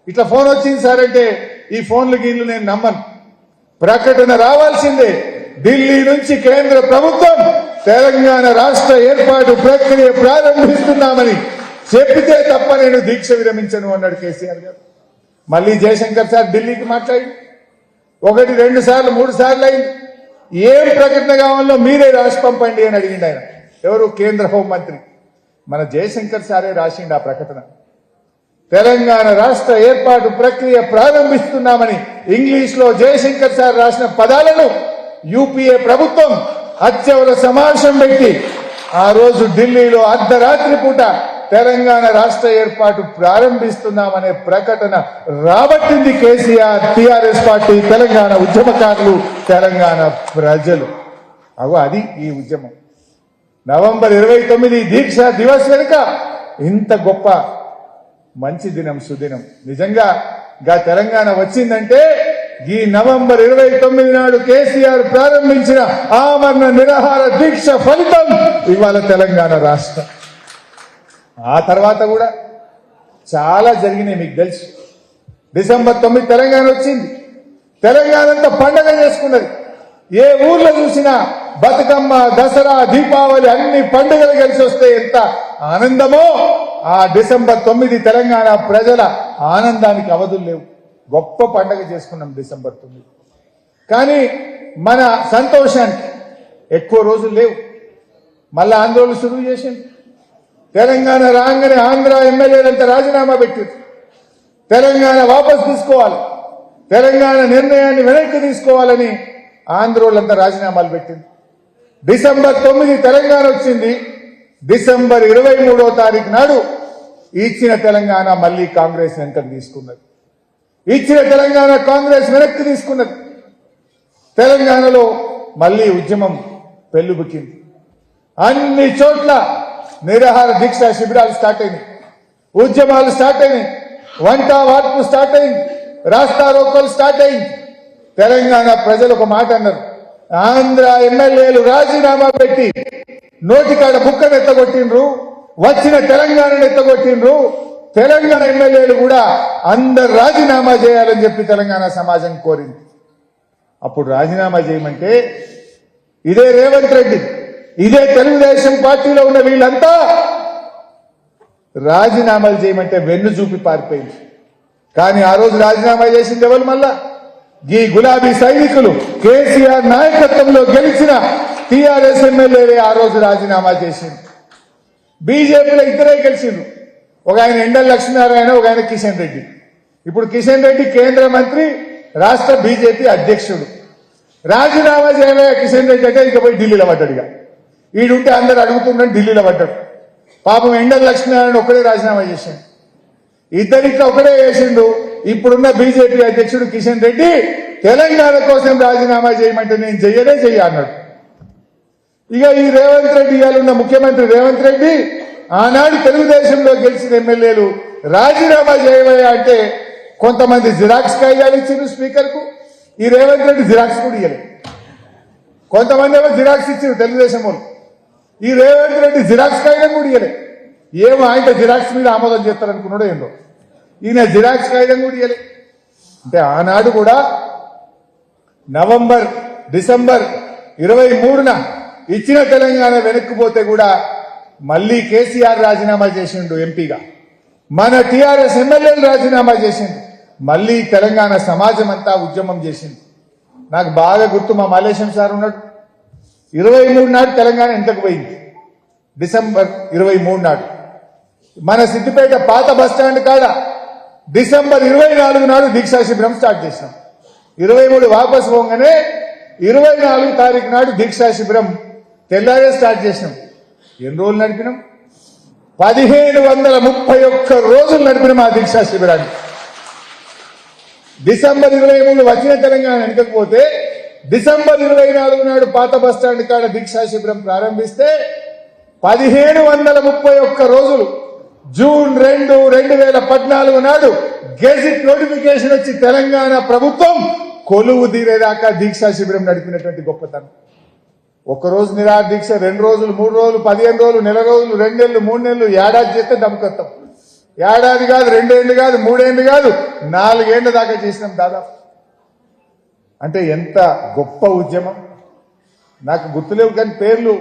[SPEAKER 1] ఇట్లా ఫోన్ వచ్చింది సార్ అంటే, ఈ ఫోన్లు గీన్లు నేను నమ్మను, ప్రకటన రావాల్సిందే, ఢిల్లీ నుంచి కేంద్ర ప్రభుత్వం తెలంగాణ రాష్ట్ర ఏర్పాటు ప్రక్రియ ప్రారంభిస్తున్నామని చెప్పితే తప్ప నేను దీక్ష విరమించను అన్నాడు కేసీఆర్ గారు. మళ్ళీ జయశంకర్ సార్ ఢిల్లీకి మాట్లాడి 1, 2 సార్లు 3 సార్లు అయింది. ఏం ప్రకటన కావాలో మీరే రాసి పంపండి అని అడిగిండు ఆయన. ఎవరు? కేంద్ర హోంమంత్రి మన జయశంకర్ సారే రాసిండు ఆ ప్రకటన. తెలంగాణ రాష్ట్ర ఏర్పాటు ప్రక్రియ ప్రారంభిస్తున్నామని ఇంగ్లీష్ లో జయశంకర్ సార్ రాసిన పదాలను యూపీఏ ప్రభుత్వం అత్యవసర సమావేశం పెట్టి ఆ రోజు ఢిల్లీలో అర్ధరాత్రి పూట తెలంగాణ రాష్ట్ర ఏర్పాటు ప్రారంభిస్తున్నామనే ప్రకటన రాబట్టింది కేసీఆర్, టీఆర్ఎస్ పార్టీ, తెలంగాణ ఉద్యమకారులు, తెలంగాణ ప్రజలు. అది ఈ ఉద్యమం. నవంబర్ 29 దీక్ష దివస్ వెనుక ఇంత గొప్ప మంచి దినం, సుదినం. నిజంగా తెలంగాణ వచ్చిందంటే ఈ నవంబర్ 29 నాడు కేసీఆర్ ప్రారంభించిన ఆమరణ నిరాహార దీక్ష ఫలితం ఇవాళ తెలంగాణ రాష్ట్రం. ఆ తర్వాత కూడా చాలా జరిగినాయి, మీకు తెలుసు. డిసెంబర్ 9 తెలంగాణ వచ్చింది. తెలంగాణ అంతా పండగ చేసుకున్నది. ఏ ఊర్లో చూసినా బతుకమ్మ, దసరా, దీపావళి అన్ని పండుగలు కలిసి వస్తే ఎంత ఆనందమో, ఆ డిసెంబర్ 9 తెలంగాణ ప్రజల ఆనందానికి అవధులు లేవు. గొప్ప పండగ చేసుకున్నాం డిసెంబర్ 9. కానీ మన సంతోషానికి ఎక్కువ రోజులు లేవు. మళ్ళా ఆందోళన శురువు చేసింది. తెలంగాణ రాగానే ఆంధ్ర ఎమ్మెల్యేలంతా రాజీనామా పెట్టారు. తెలంగాణ వాపసు తీసుకోవాలి, తెలంగాణ నిర్ణయాన్ని వెనక్కి తీసుకోవాలని ఆంధ్రోళ్ళంతా రాజీనామాలు పెట్టింది. డిసెంబర్ 9 తెలంగాణ వచ్చింది. డిసెంబర్ 23వ తారీఖు నాడు ఇచ్చిన తెలంగాణ మళ్ళీ కాంగ్రెస్ వెనక్కి తీసుకున్నది. ఇచ్చిన తెలంగాణ కాంగ్రెస్ వెనక్కి తీసుకున్నది. తెలంగాణలో మళ్ళీ ఉద్యమం పెళ్లుబుకింది. అన్ని చోట్ల నిరాహార దీక్ష శిబిరాలు స్టార్ట్ అయినాయి, ఉద్యమాలు స్టార్ట్ అయినాయి, వంట వార్పు స్టార్ట్ అయింది, రాస్తా రోకోలు స్టార్ట్ అయింది. తెలంగాణ ప్రజలు ఒక మాట అన్నారు, ఆంధ్ర ఎమ్మెల్యేలు రాజీనామా పెట్టి నోటికాడ బుక్కను ఎత్తగొట్టిండ్రు, వచ్చిన తెలంగాణను ఎత్తగొట్టిండ్రు, తెలంగాణ ఎమ్మెల్యేలు కూడా అందరు రాజీనామా చేయాలని చెప్పి తెలంగాణ సమాజం కోరింది. అప్పుడు రాజీనామా చేయమంటే ఇదే రేవంత్ రెడ్డి, ఇదే తెలుగుదేశం పార్టీలో ఉన్న వీళ్ళంతా రాజీనామాలు చేయమంటే వెన్ను చూపి పారిపోయింది. కానీ ఆ రోజు రాజీనామా చేసింది ఎవరు? మళ్ళా ఈ గులాబీ సైనికులు కేసీఆర్ నాయకత్వంలో గెలిచిన టీఆర్ఎస్ ఎమ్మెల్యేలే ఆ రోజు రాజీనామా చేసింది. బీజేపీలో ఇద్దరే గెలిచిండ్రు, ఒక ఆయన ఎండల లక్ష్మీనారాయణ, ఒక ఆయన కిషన్ రెడ్డి. ఇప్పుడు కిషన్ రెడ్డి కేంద్ర మంత్రి, రాష్ట్ర బీజేపీ అధ్యక్షుడు. రాజీనామా చేయలే కిషన్ రెడ్డి అంటే ఇక పోయి ఢిల్లీలో పడ్డాడుగా. ఈడుంటే అందరు అడుగుతుండని ఢిల్లీలో పడ్డాడు. పాపం ఎండల లక్ష్మీనారాయణ ఒకడే రాజీనామా చేసిండు, ఇద్దరిట్లో ఒకడే చేసిండు. ఇప్పుడున్న బీజేపీ అధ్యక్షుడు కిషన్ రెడ్డి తెలంగాణ కోసం రాజీనామా చేయమంటే నేను చెయ్య అన్నాడు. ఇక ఈ రేవంత్ రెడ్డి ఇవాళ ముఖ్యమంత్రి రేవంత్ రెడ్డి ఆనాడు తెలుగుదేశంలో గెలిచిన ఎమ్మెల్యేలు రాజీనామా చేయవయ్యా అంటే కొంతమంది జిరాక్స్ కాగితాలు ఇచ్చిండ్రు స్పీకర్ కు. ఈ రేవంత్ రెడ్డి జిరాక్స్ కూడా ఇయ్యలేదు. కొంతమంది ఏమో జిరాక్స్ ఇచ్చిండ్రు తెలుగుదేశం వాళ్ళు, ఈ రేవంత్ రెడ్డి జిరాక్స్ కాగితం కూడా ఇయ్యలేదు. ఏమో ఆయన జిరాక్స్ మీద ఆమోదం చేస్తారనుకున్నాడో ఏందో, ఈయన జిరాక్స్ కాగితం కూడా ఇయ్యలేదు. అంటే ఆనాడు కూడా నవంబర్ డిసెంబర్ 23న ఇచ్చిన తెలంగాణ వెనక్కిపోతే కూడా మళ్ళీ కేసీఆర్ రాజీనామా చేసిండు ఎంపీగా, మన టీఆర్ఎస్ ఎమ్మెల్యేలు రాజీనామా చేసిండు, మళ్ళీ తెలంగాణ సమాజం అంతా ఉద్యమం చేసింది. నాకు బాగా గుర్తు, మా మలేశం సార్ ఉన్నాడు, 23 నాడు తెలంగాణ ఎంతకు పోయింది, డిసెంబర్ 23 నాడు మన సిద్దిపేట పాత బస్టాండ్ కాడ డిసెంబర్ 24 నాడు దీక్షా శిబిరం స్టార్ట్ చేసినాం. 23 వాపసు పోగానే 24 తారీఖు నాడు దీక్షా శిబిరం తెల్లారే స్టార్ట్ చేసినాం. ఎన్ని రోజులు నడిపినాం? 1531 రోజులు నడిపినాం ఆ దీక్షా శిబిరాన్ని. డిసెంబర్ 23 వచ్చిన తెలంగాణ వెనకపోతే డిసెంబర్ 24 నాడు పాత బస్టాండ్ కాడ దీక్షా శిబిరం ప్రారంభిస్తే 1531 రోజులు జూన్ 2, 2014 నాడు గెజిట్ నోటిఫికేషన్ వచ్చి తెలంగాణ ప్రభుత్వం కొలువు తీరేదాకా దీక్షా శిబిరం నడిపినటువంటి గొప్పతనం. ఒక్కరోజు నిరాహార దీక్ష, 2 రోజులు, 3 రోజులు, 15 రోజులు, నెల రోజులు, 2 నెలలు, 3 నెలలు, ఏడాది చేస్తే దమ్ముకొత్తాం. ఏడాది కాదు, 2 ఏళ్ళు కాదు, 3 ఏళ్ళు కాదు, 4 ఏళ్ల దాకా చేసినాం దాదాపు. అంటే ఎంత గొప్ప ఉద్యమం. నాకు గుర్తులేవు కానీ పేర్లు.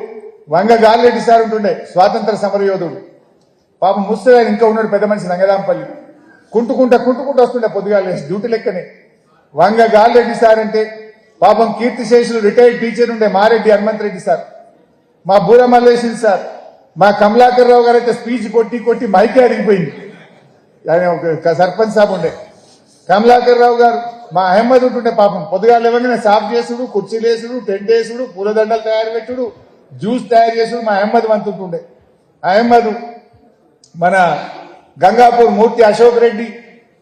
[SPEAKER 1] వంగ గాలిరెడ్డి సార్ ఉంటుండే, స్వాతంత్ర సమరయోధుడు. పాపం ముసలి ఇంకా ఉన్నాడు, పెద్ద మనిషి, రంగరాంపల్లి. కుంటుకుంటా వస్తుండే పొద్దుగాల డ్యూటీ లెక్కనే. వంగ గాలిరెడ్డి సార్ అంటే పాపం కీర్తిశేషులు రిటైర్డ్ టీచర్ ఉండే మారెడ్డి హనుమంత్ రెడ్డి సార్, మా బూర మల్లేశ్వరి సార్, మా కమలాకర్ రావు గారు అయితే స్పీచ్ కొట్టి మైకే అడిగిపోయింది. ఆయన ఒక సర్పంచ్ సాబ్ ఉండే కమలాకర్ రావు గారు. మా అహ్మద్ ఉంటుండే పాపం పొద్దుగాలు ఇవ్వగానే సాఫ్ చేసుడు, కుర్చీలు వేసుడు, టెంట్ వేసుడు, పూలదండలు తయారు పెట్టుడు, జ్యూస్ తయారు చేసుడు మా అహ్మద్ వంతుంటుండే. అహ్మద్, మన గంగాపూర్ మూర్తి అశోక్ రెడ్డి,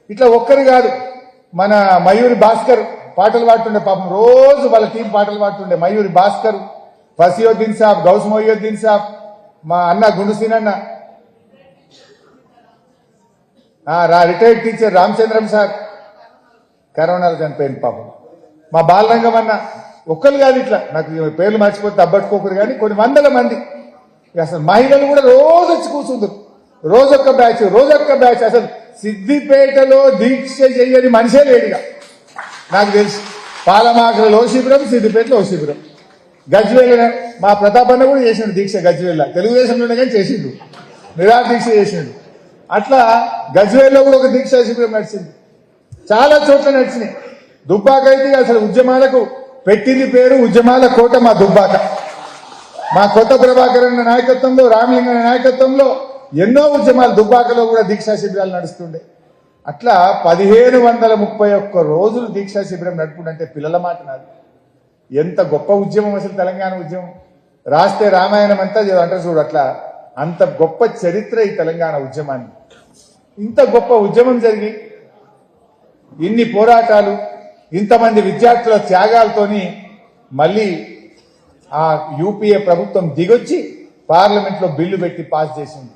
[SPEAKER 1] ఇట్లా ఒక్కరు కాదు, మన మయూరి భాస్కర్ పాటలు పాడుతుండే పాపం, రోజు వాళ్ళ టీం పాటలు పాడుతుండే. మయూరి భాస్కర్, ఫసియుద్దీన్ సాబ్, గౌస్ మొహియుద్దీన్ సాబ్, మా అన్న గుండుసీనన్న, రిటైర్డ్ టీచర్ రామచంద్రం సార్ కరోనాలో చనిపోయింది పాపం. మా బాలరంగం అన్న, ఒక్కరు కాదు, ఇట్లా నాకు పేర్లు మర్చిపోతే అబ్బట్టుకోకరు కానీ కొన్ని వందల మంది. అసలు మహిళలు కూడా రోజు వచ్చి కూర్చుంటారు, రోజొక్క బ్యాచ్. అసలు సిద్దిపేటలో దీక్ష చెయ్యని మనిషే లేడుగా నాకు తెలుసు. పాలమాకలో శిబిరం, సిద్దిపేటలో శిబిరం, గజ్వేల్ మా ప్రతాపన్న కూడా చేసిండు దీక్ష. గజ్వేల్ తెలుగుదేశంలోనే కానీ చేసిండు, నిరాహార దీక్ష చేసిండు. అట్లా గజ్వేల్లో కూడా ఒక దీక్షా శిబిరం నడిచింది, చాలా చోట్ల నడిచినాయి. దుబ్బాక అయితే అసలు ఉద్యమాలకు పెట్టింది పేరు ఉద్యమాల కోట మా దుబ్బాక. మా కొత్త ప్రభాకర్ అన్న నాయకత్వంలో, రామలింగన్న నాయకత్వంలో ఎన్నో ఉద్యమాలు దుబ్బాకలో కూడా దీక్షా శిబిరాలు నడుస్తుండే. అట్లా 1531 రోజులు దీక్షా శిబిరం నడుపుకుంటే పిల్లల మాట నాది. ఎంత గొప్ప ఉద్యమం అసలు తెలంగాణ ఉద్యమం. రాస్తే రామాయణం అంతా అంటారు చూడు, అట్లా అంత గొప్ప చరిత్ర ఈ తెలంగాణ ఉద్యమాన్ని. ఇంత గొప్ప ఉద్యమం జరిగి ఇన్ని పోరాటాలు, ఇంతమంది విద్యార్థుల త్యాగాలతోని మళ్ళీ ఆ యూపీఏ ప్రభుత్వం దిగొచ్చి పార్లమెంట్ లో బిల్లు పెట్టి పాస్ చేసింది.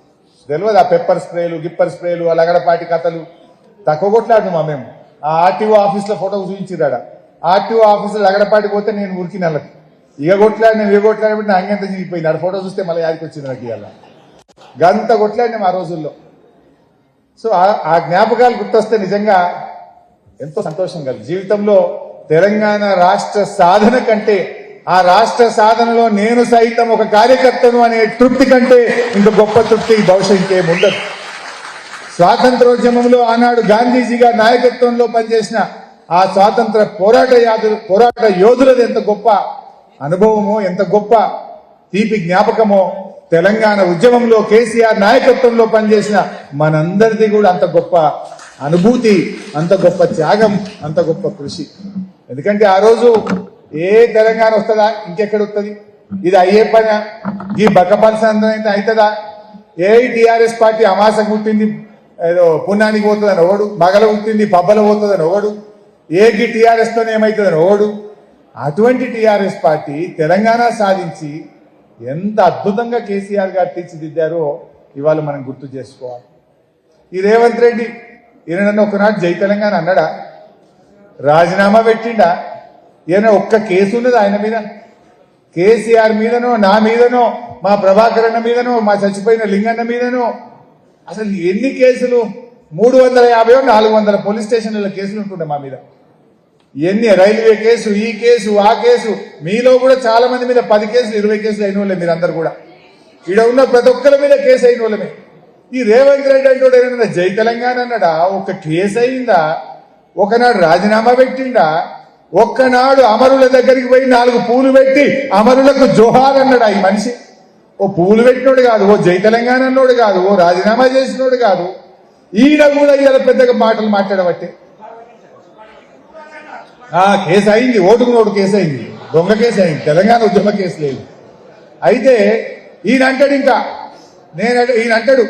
[SPEAKER 1] తెలియదు ఆ పెప్పర్ స్ప్రేలు, గిప్పర్ స్ప్రేలు, ఆ లగడపాటి కథలు తక్కువ కొట్లాడు. మేము ఆ ఆర్టీఓ ఆఫీస్ లో ఫోటో చూపించిరాడ ఆర్టీఓ ఆఫీసులు అగడపాటికి పోతే నేను ఉరికి నెలకు ఇక కొట్లాడిన ఇక కొట్లాడినప్పుడు నా అంగంత చిరిగిపోయింది. ఆడ ఫోటో చూస్తే మళ్ళీ యాదికి వచ్చింది నాకు ఇవాళ. గంత కొట్లాడినాం ఆ రోజుల్లో. సో ఆ జ్ఞాపకాలు గుర్తొస్తే నిజంగా ఎంతో సంతోషం కలిగి జీవితంలో తెలంగాణ రాష్ట్ర సాధన కంటే ఆ రాష్ట్ర సాధనలో నేను సైతం ఒక కార్యకర్తను అనే తృప్తి కంటే ఇంత గొప్ప తృప్తి బహుశా ఇంకేముండదు. స్వాతంత్రోద్యమంలో ఆనాడు గాంధీజీ గారి నాయకత్వంలో పనిచేసిన ఆ స్వాతంత్ర పోరాట యోధులది ఎంత గొప్ప అనుభవమో, ఎంత గొప్ప తీపి జ్ఞాపకమో, తెలంగాణ ఉద్యమంలో కేసీఆర్ నాయకత్వంలో పనిచేసిన మనందరిది కూడా అంత గొప్ప అనుభూతి, అంత గొప్ప త్యాగం, అంత గొప్ప కృషి. ఎందుకంటే ఆ రోజు ఏ తెలంగాణ వస్తుందా, ఇంకెక్కడ వస్తుంది, ఇది అయ్యే పని, ఈ బక్కపల్సంతా అవుతుందా, ఏ టీఆర్ఎస్ పార్టీ అమాస పుట్టింది ఏదో పుణ్యానికి పోతుందని ఒకడు, మగల పుట్టింది పబ్బల పోతుందని ఒకడు, ఏకి టీఆర్ఎస్ తోనే ఏమవుతుందని ఒకడు. అటువంటి టీఆర్ఎస్ పార్టీ తెలంగాణ సాధించి ఎంత అద్భుతంగా కేసీఆర్ గారు తీర్చిదిద్దారో ఇవాళ మనం గుర్తు చేసుకోవాలి. ఈ రేవంత్ రెడ్డి ఈయన ఒకనాడు జై తెలంగాణ అన్నాడా, రాజీనామా పెట్టిండా, ఈయన ఒక్క కేసు ఉన్నది ఆయన మీద? కేసీఆర్ మీదనో, నా మీదనో, మా ప్రభాకర్ అన్న మీదనో, మా చచ్చిపోయిన లింగన్న మీదనో అసలు ఎన్ని కేసులు? 350 400 పోలీస్ స్టేషన్ల కేసులు ఉంటుండే మా మీద. ఎన్ని రైల్వే కేసు, ఈ కేసు, ఆ కేసు. మీలో కూడా చాలా మంది మీద 10 కేసులు 20 కేసులు అయిన వాళ్ళే మీరందరూ కూడా. ఈడ ఉన్న ప్రతి ఒక్కరి మీద కేసు అయిన వాళ్ళమే. ఈ రేవంత్ రెడ్డి అంటే ఏమన్నా జై తెలంగాణ అన్నాడా? ఒక కేసు అయిందా? ఒకనాడు రాజీనామా పెట్టిండా? ఒక్కనాడు అమరుల దగ్గరికి పోయి 4 పూలు పెట్టి అమరులకు జోహార్ అన్నాడా ఈ మనిషి? ఓ పూలు పెట్టినోడు కాదు, ఓ జై తెలంగాణ అన్నోడు కాదు, ఓ రాజీనామా చేసినోడు కాదు. ఈయన కూడా ఇలా పెద్దగా మాటలు మాట్లాడబట్టే కేసు అయింది, ఓటుకు నోటు కేసు అయింది, దొంగ కేసు అయింది, తెలంగాణ ఉద్యమ కేసు లేదు. అయితే ఈయన అంటాడు, ఇంకా ఈయన అంటాడు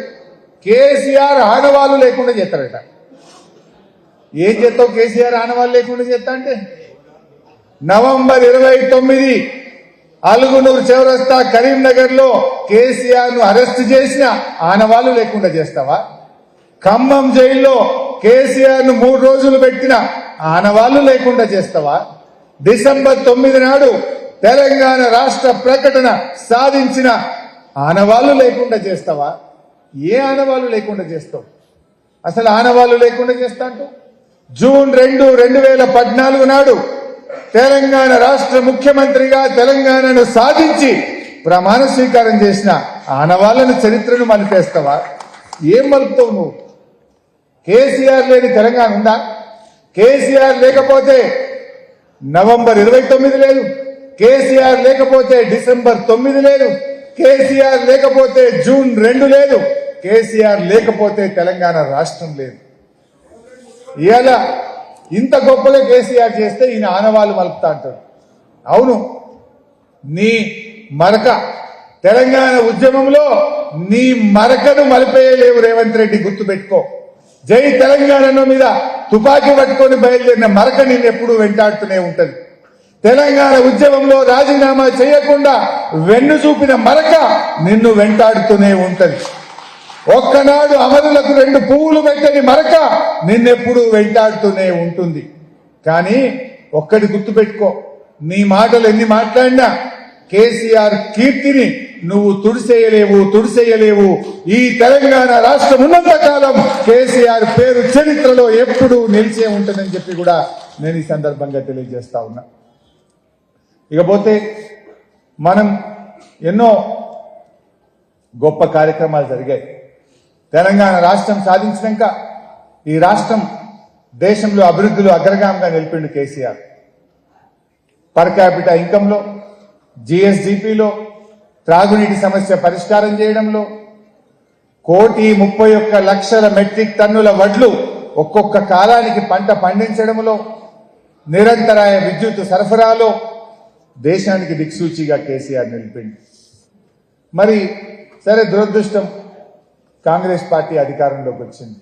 [SPEAKER 1] కేసీఆర్ ఆనవాళ్ళు లేకుండా చేస్తారట. ఏం చేస్తావు కేసీఆర్ ఆనవాళ్ళు లేకుండా చేస్తా అంటే? నవంబర్ 29 అలుగునూరు చౌరస్తా కరీంనగర్ లో కేసీఆర్ ను అరెస్ట్ చేసిన ఆనవాళ్లు లేకుండా చేస్తావా? ఖమ్మం జైల్లో కేసీఆర్ ను 3 రోజులు పెట్టిన ఆనవాళ్లు లేకుండా చేస్తావా? డిసెంబర్ 9 నాడు తెలంగాణ రాష్ట్ర ప్రకటన సాధించిన ఆనవాళ్లు లేకుండా చేస్తావా? ఏ ఆనవాళ్లు లేకుండా చేస్తావు? అసలు ఆనవాళ్లు లేకుండా చేస్తా అంటూ జూన్ 2, 2014 నాడు తెలంగాణ రాష్ట్ర ముఖ్యమంత్రిగా తెలంగాణను సాధించి ప్రమాణ స్వీకారం చేసిన ఆనవాళ్లను చరిత్రను మలిపేస్తావా? ఏం మలుపుతావు నువ్వు? కేసీఆర్ లేని తెలంగాణ ఉందా? కేసీఆర్ లేకపోతే నవంబర్ 29 లేదు, కేసీఆర్ లేకపోతే డిసెంబర్ 9 లేదు, కేసీఆర్ లేకపోతే జూన్ 2 లేదు, కేసీఆర్ లేకపోతే తెలంగాణ రాష్ట్రం లేదు. ఇవాళ ఇంత గొప్పగా కేసీఆర్ చేస్తే ఈయన ఆనవాళ్ళు మలుపుతా అంటాడు. అవును, నీ మరక తెలంగాణ ఉద్యమంలో నీ మరకను మలిపేయలేవు రేవంత్ రెడ్డి, గుర్తుపెట్టుకో. జై తెలంగాణ మీద తుపాకీ పట్టుకొని బయలుదేరిన మరక నిన్ను ఎప్పుడూ వెంటాడుతూనే ఉంటది. తెలంగాణ ఉద్యమంలో రాజీనామా చేయకుండా వెన్ను చూపిన మరక నిన్ను వెంటాడుతూనే ఉంటది. ఒక్కనాడు అమరులకు 2 పువ్వులు పెట్టని మరక నిన్నెప్పుడు వెంటాడుతూనే ఉంటుంది. కానీ ఒక్కటి గుర్తుపెట్టుకో, నీ మాటలు ఎన్ని మాట్లాడినా కేసీఆర్ కీర్తిని నువ్వు తుడిసేయలేవు. ఈ తెలంగాణ రాష్ట్రం ఉన్నంత కాలం కేసీఆర్ పేరు చరిత్రలో ఎప్పుడూ నిలిచే ఉంటుందని చెప్పి కూడా నేను ఈ సందర్భంగా తెలియజేస్తా ఉన్నా. ఇకపోతే మనం ఎన్నో గొప్ప కార్యక్రమాలు జరిగాయి. తెలంగాణ రాష్ట్రం సాధించినాక ఈ రాష్ట్రం దేశంలో అభివృద్ధిలో అగ్రగామిగా నిలిపిండు కేసీఆర్. పర్ క్యాపిటల్ ఇన్కంలో, జిఎస్డిపిలో, త్రాగునీటి సమస్య పరిష్కారం చేయడంలో, 1,31,00,000 మెట్రిక్ టన్నుల వడ్లు ఒక్కొక్క కాలానికి పంట పండించడంలో, నిరంతరాయ విద్యుత్ సరఫరాలో దేశానికి దిక్సూచిగా కేసీఆర్ నిలిపిండు. మరి సరే, దురదృష్టం కాంగ్రెస్ పార్టీ అధికారంలోకి వచ్చింది.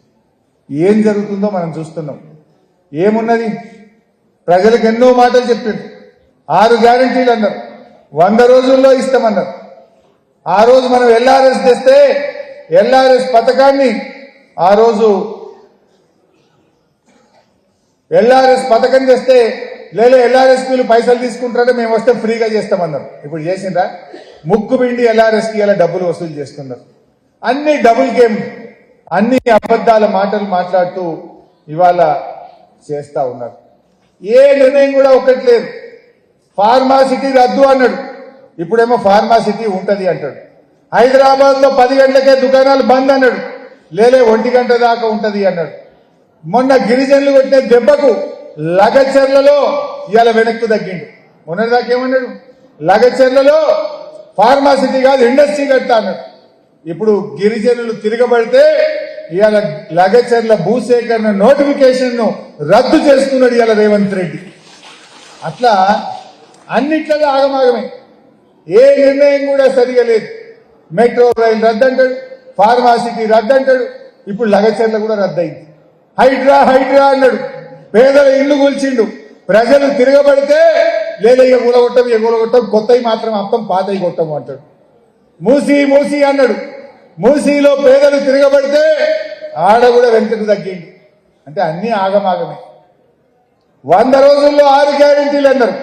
[SPEAKER 1] ఏం జరుగుతుందో మనం చూస్తున్నాం. ఏమున్నది? ప్రజలకు ఎన్నో మాటలు చెప్పింది. 6 గ్యారంటీలు అన్నారు, 100 రోజుల్లో ఇస్తామన్నారు. ఆ రోజు మనం ఎల్ఆర్ఎస్ తెస్తే ఎల్ఆర్ఎస్ పథకాన్ని ఆ రోజు ఎల్ఆర్ఎస్ పథకం తెస్తే లేలే ఎల్ఆర్ఎస్పీలు పైసలు తీసుకుంటారంటే మేము వస్తే ఫ్రీగా చేస్తామన్నారు. ఇప్పుడు చేసిండ్రా? ముక్కు పిండి ఎల్ఆర్ఎస్పీ ఇలా డబ్బులు వసూలు చేస్తున్నారు. అన్ని డబుల్ గేమ్, అన్ని అబద్ధాల మాటలు మాట్లాడుతూ ఇవాళ చేస్తా ఉన్నారు. ఏ నిర్ణయం కూడా ఒకటి లేదు. ఫార్మాసిటీ రద్దు అన్నాడు, ఇప్పుడేమో ఫార్మాసిటీ ఉంటది అంటాడు. హైదరాబాద్ లో 10 గంటలకే దుకాణాలు బంద్ అన్నాడు, లేలే 1 గంట దాకా ఉంటది అన్నాడు. మొన్న గిరిజనులు కొట్టిన దెబ్బకు లగచర్లలో ఇవాళ వెనక్కు తగ్గిండు. మొన్నటిదాకా ఏమన్నాడు? లగచర్లలో ఫార్మాసిటీ కాదు ఇండస్ట్రీ కడతా అన్నాడు. ఇప్పుడు గిరిజనులు తిరగబడితే ఇవాళ లగచర్ల భూసేకరణ నోటిఫికేషన్ ను రద్దు చేస్తున్నాడు ఇవాళ రేవంత్ రెడ్డి. అట్లా అన్నిట్లలో ఆగమాగమే, ఏ నిర్ణయం కూడా సరిగా లేదు. మెట్రో రైలు రద్దంటాడు, ఫార్మాసిటీ రద్దంటాడు, ఇప్పుడు లగచర్ల కూడా రద్దయింది. హైడ్రా హైడ్రా అన్నాడు, పేదల ఇల్లు కూల్చిండు. ప్రజలు తిరగబడితే లేదా ఎగొలగొట్టం కొత్తవి మాత్రం అర్థం పాతవి కొట్టము అంటాడు. మూసీ మూసీ అన్నాడు, మూసీలో పేదలు తిరగబడితే ఆడ కూడా వెంటకు తగ్గిండు. అంటే అన్ని ఆగమాగమే. 100 రోజుల్లో 6 గ్యారెంటీలు అన్నారు,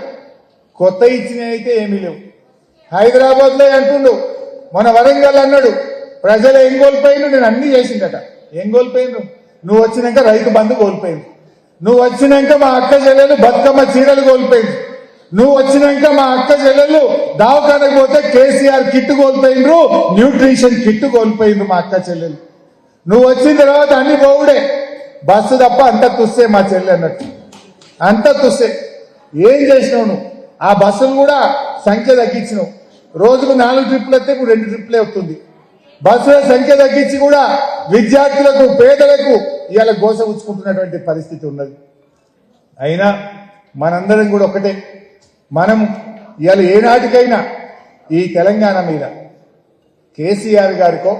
[SPEAKER 1] కొత్త ఇచ్చినవి అయితే ఏమీ లేవు. హైదరాబాద్ లో అంటుండు, మన వరంగల్ అన్నాడు, ప్రజలు ఏం కోల్పోయిండు, నేను అన్ని చేసిందట. ఏం కోల్పోయిండు? నువ్వు వచ్చినాక రైతు బంధు కోల్పోయింది, నువ్వు వచ్చినాక మా అక్క చెల్లెలు బతుకమ్మ చీరలు కోల్పోయింది, నువ్వు వచ్చినాక మా అక్క చెల్లెలు దావకానకు పోతే కేసీఆర్ కిట్ కోల్పోయిండ్రు, న్యూట్రిషన్ కిట్ కోల్పోయిండ్రు మా అక్క చెల్లెలు. నువ్వు వచ్చిన తర్వాత అన్ని పోవుడే, బస్సు తప్ప అంత తుస్సే మా చెల్లె అన్నట్టు, అంత తుస్సే. ఏం చేసినావు నువ్వు? ఆ బస్సులు కూడా సంఖ్య తగ్గించినావు. రోజుకు 4 ట్రిప్లు వస్తే ఇప్పుడు 2 ట్రిప్లే అవుతుంది. బస్సుల సంఖ్య తగ్గించి కూడా విద్యార్థులకు పేదలకు ఇవాళ గోస ఉంచుకుంటున్నటువంటి పరిస్థితి ఉన్నది. అయినా మనందరం కూడా ఒకటే, మనం ఇవాళ ఏనాటికైనా ఈ తెలంగాణ మీద కేసీఆర్ గారికో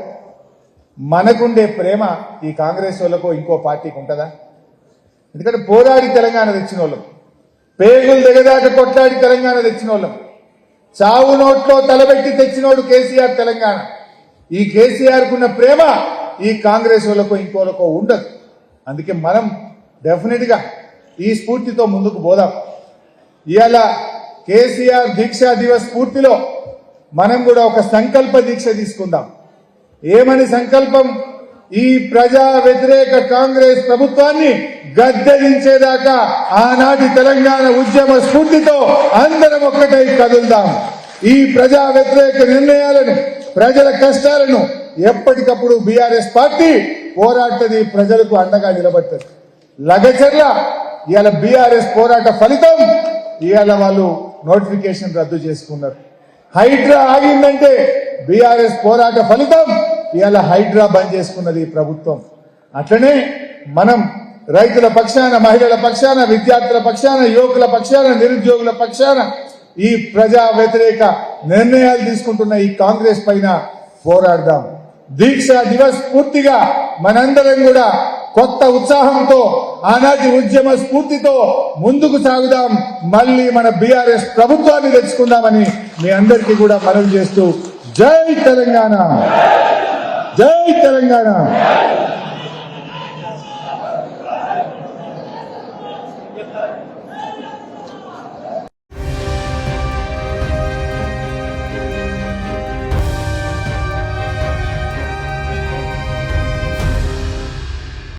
[SPEAKER 1] మనకుండే ప్రేమ ఈ కాంగ్రెస్ వాళ్ళకో ఇంకో పార్టీకి ఉంటుందా? ఎందుకంటే పోరాడి తెలంగాణ తెచ్చిన వాళ్ళం, పేగులు దిగదాక కొట్లాడి తెలంగాణ తెచ్చిన వాళ్ళం, చావు నోట్లో తలబెట్టి తెచ్చినోడు కేసీఆర్ తెలంగాణ. ఈ కేసీఆర్ కున్న ప్రేమ ఈ కాంగ్రెస్ వాళ్ళకో ఇంకోలకో ఉండదు. అందుకే మనం డెఫినెట్ గా ఈ స్ఫూర్తితో ముందుకు పోదాం. ఇవాళ కేసీఆర్ దీక్షా దివస్ స్ఫూర్తిలో మనం కూడా ఒక సంకల్ప దీక్ష తీసుకుందాం. ఏమని సంకల్పం? ఈ ప్రజా వ్యతిరేక కాంగ్రెస్ ప్రభుత్వాన్ని గద్దెదించేదాకా ఆనాటి తెలంగాణ ఉద్యమ స్ఫూర్తితో అందరం ఒక్కటై కదులుదాం. ఈ ప్రజా వ్యతిరేక నిర్ణయాలను, ప్రజల కష్టాలను ఎప్పటికప్పుడు బీఆర్ఎస్ పార్టీ పోరాటది, ప్రజలకు అండగా నిలబడుతుంది. లగచర్ల ఇవాళ బీఆర్ఎస్ పోరాట ఫలితం ఇవాళ వాళ్ళు నోటిఫికేషన్ రద్దు చేసుకున్నారు. హైడ్రా ఆగిందంటే బీఆర్ఎస్ పోరాట ఫలితం ఇవాళ హైడ్రా బంద్ చేసుకున్నది ఈ ప్రభుత్వం. అట్లనే మనం రైతుల పక్షాన, మహిళల పక్షాన, విద్యార్థుల పక్షాన, యువకుల పక్షాన, నిరుద్యోగుల పక్షాన ఈ ప్రజా వ్యతిరేక నిర్ణయాలు తీసుకుంటున్న ఈ కాంగ్రెస్ పైన పోరాడదాం. దీక్షా దివస్ పూర్తిగా మనందరం కూడా కొత్త ఉత్సాహంతో, ఆనాటి ఉద్యమ స్ఫూర్తితో ముందుకు సాగుదాం. మళ్ళీ మన బీఆర్ఎస్ ప్రభుత్వాన్ని తెచ్చుకుందామని మీ అందరికీ కూడా మనవి చేస్తూ, జై తెలంగాణ, జై తెలంగాణ.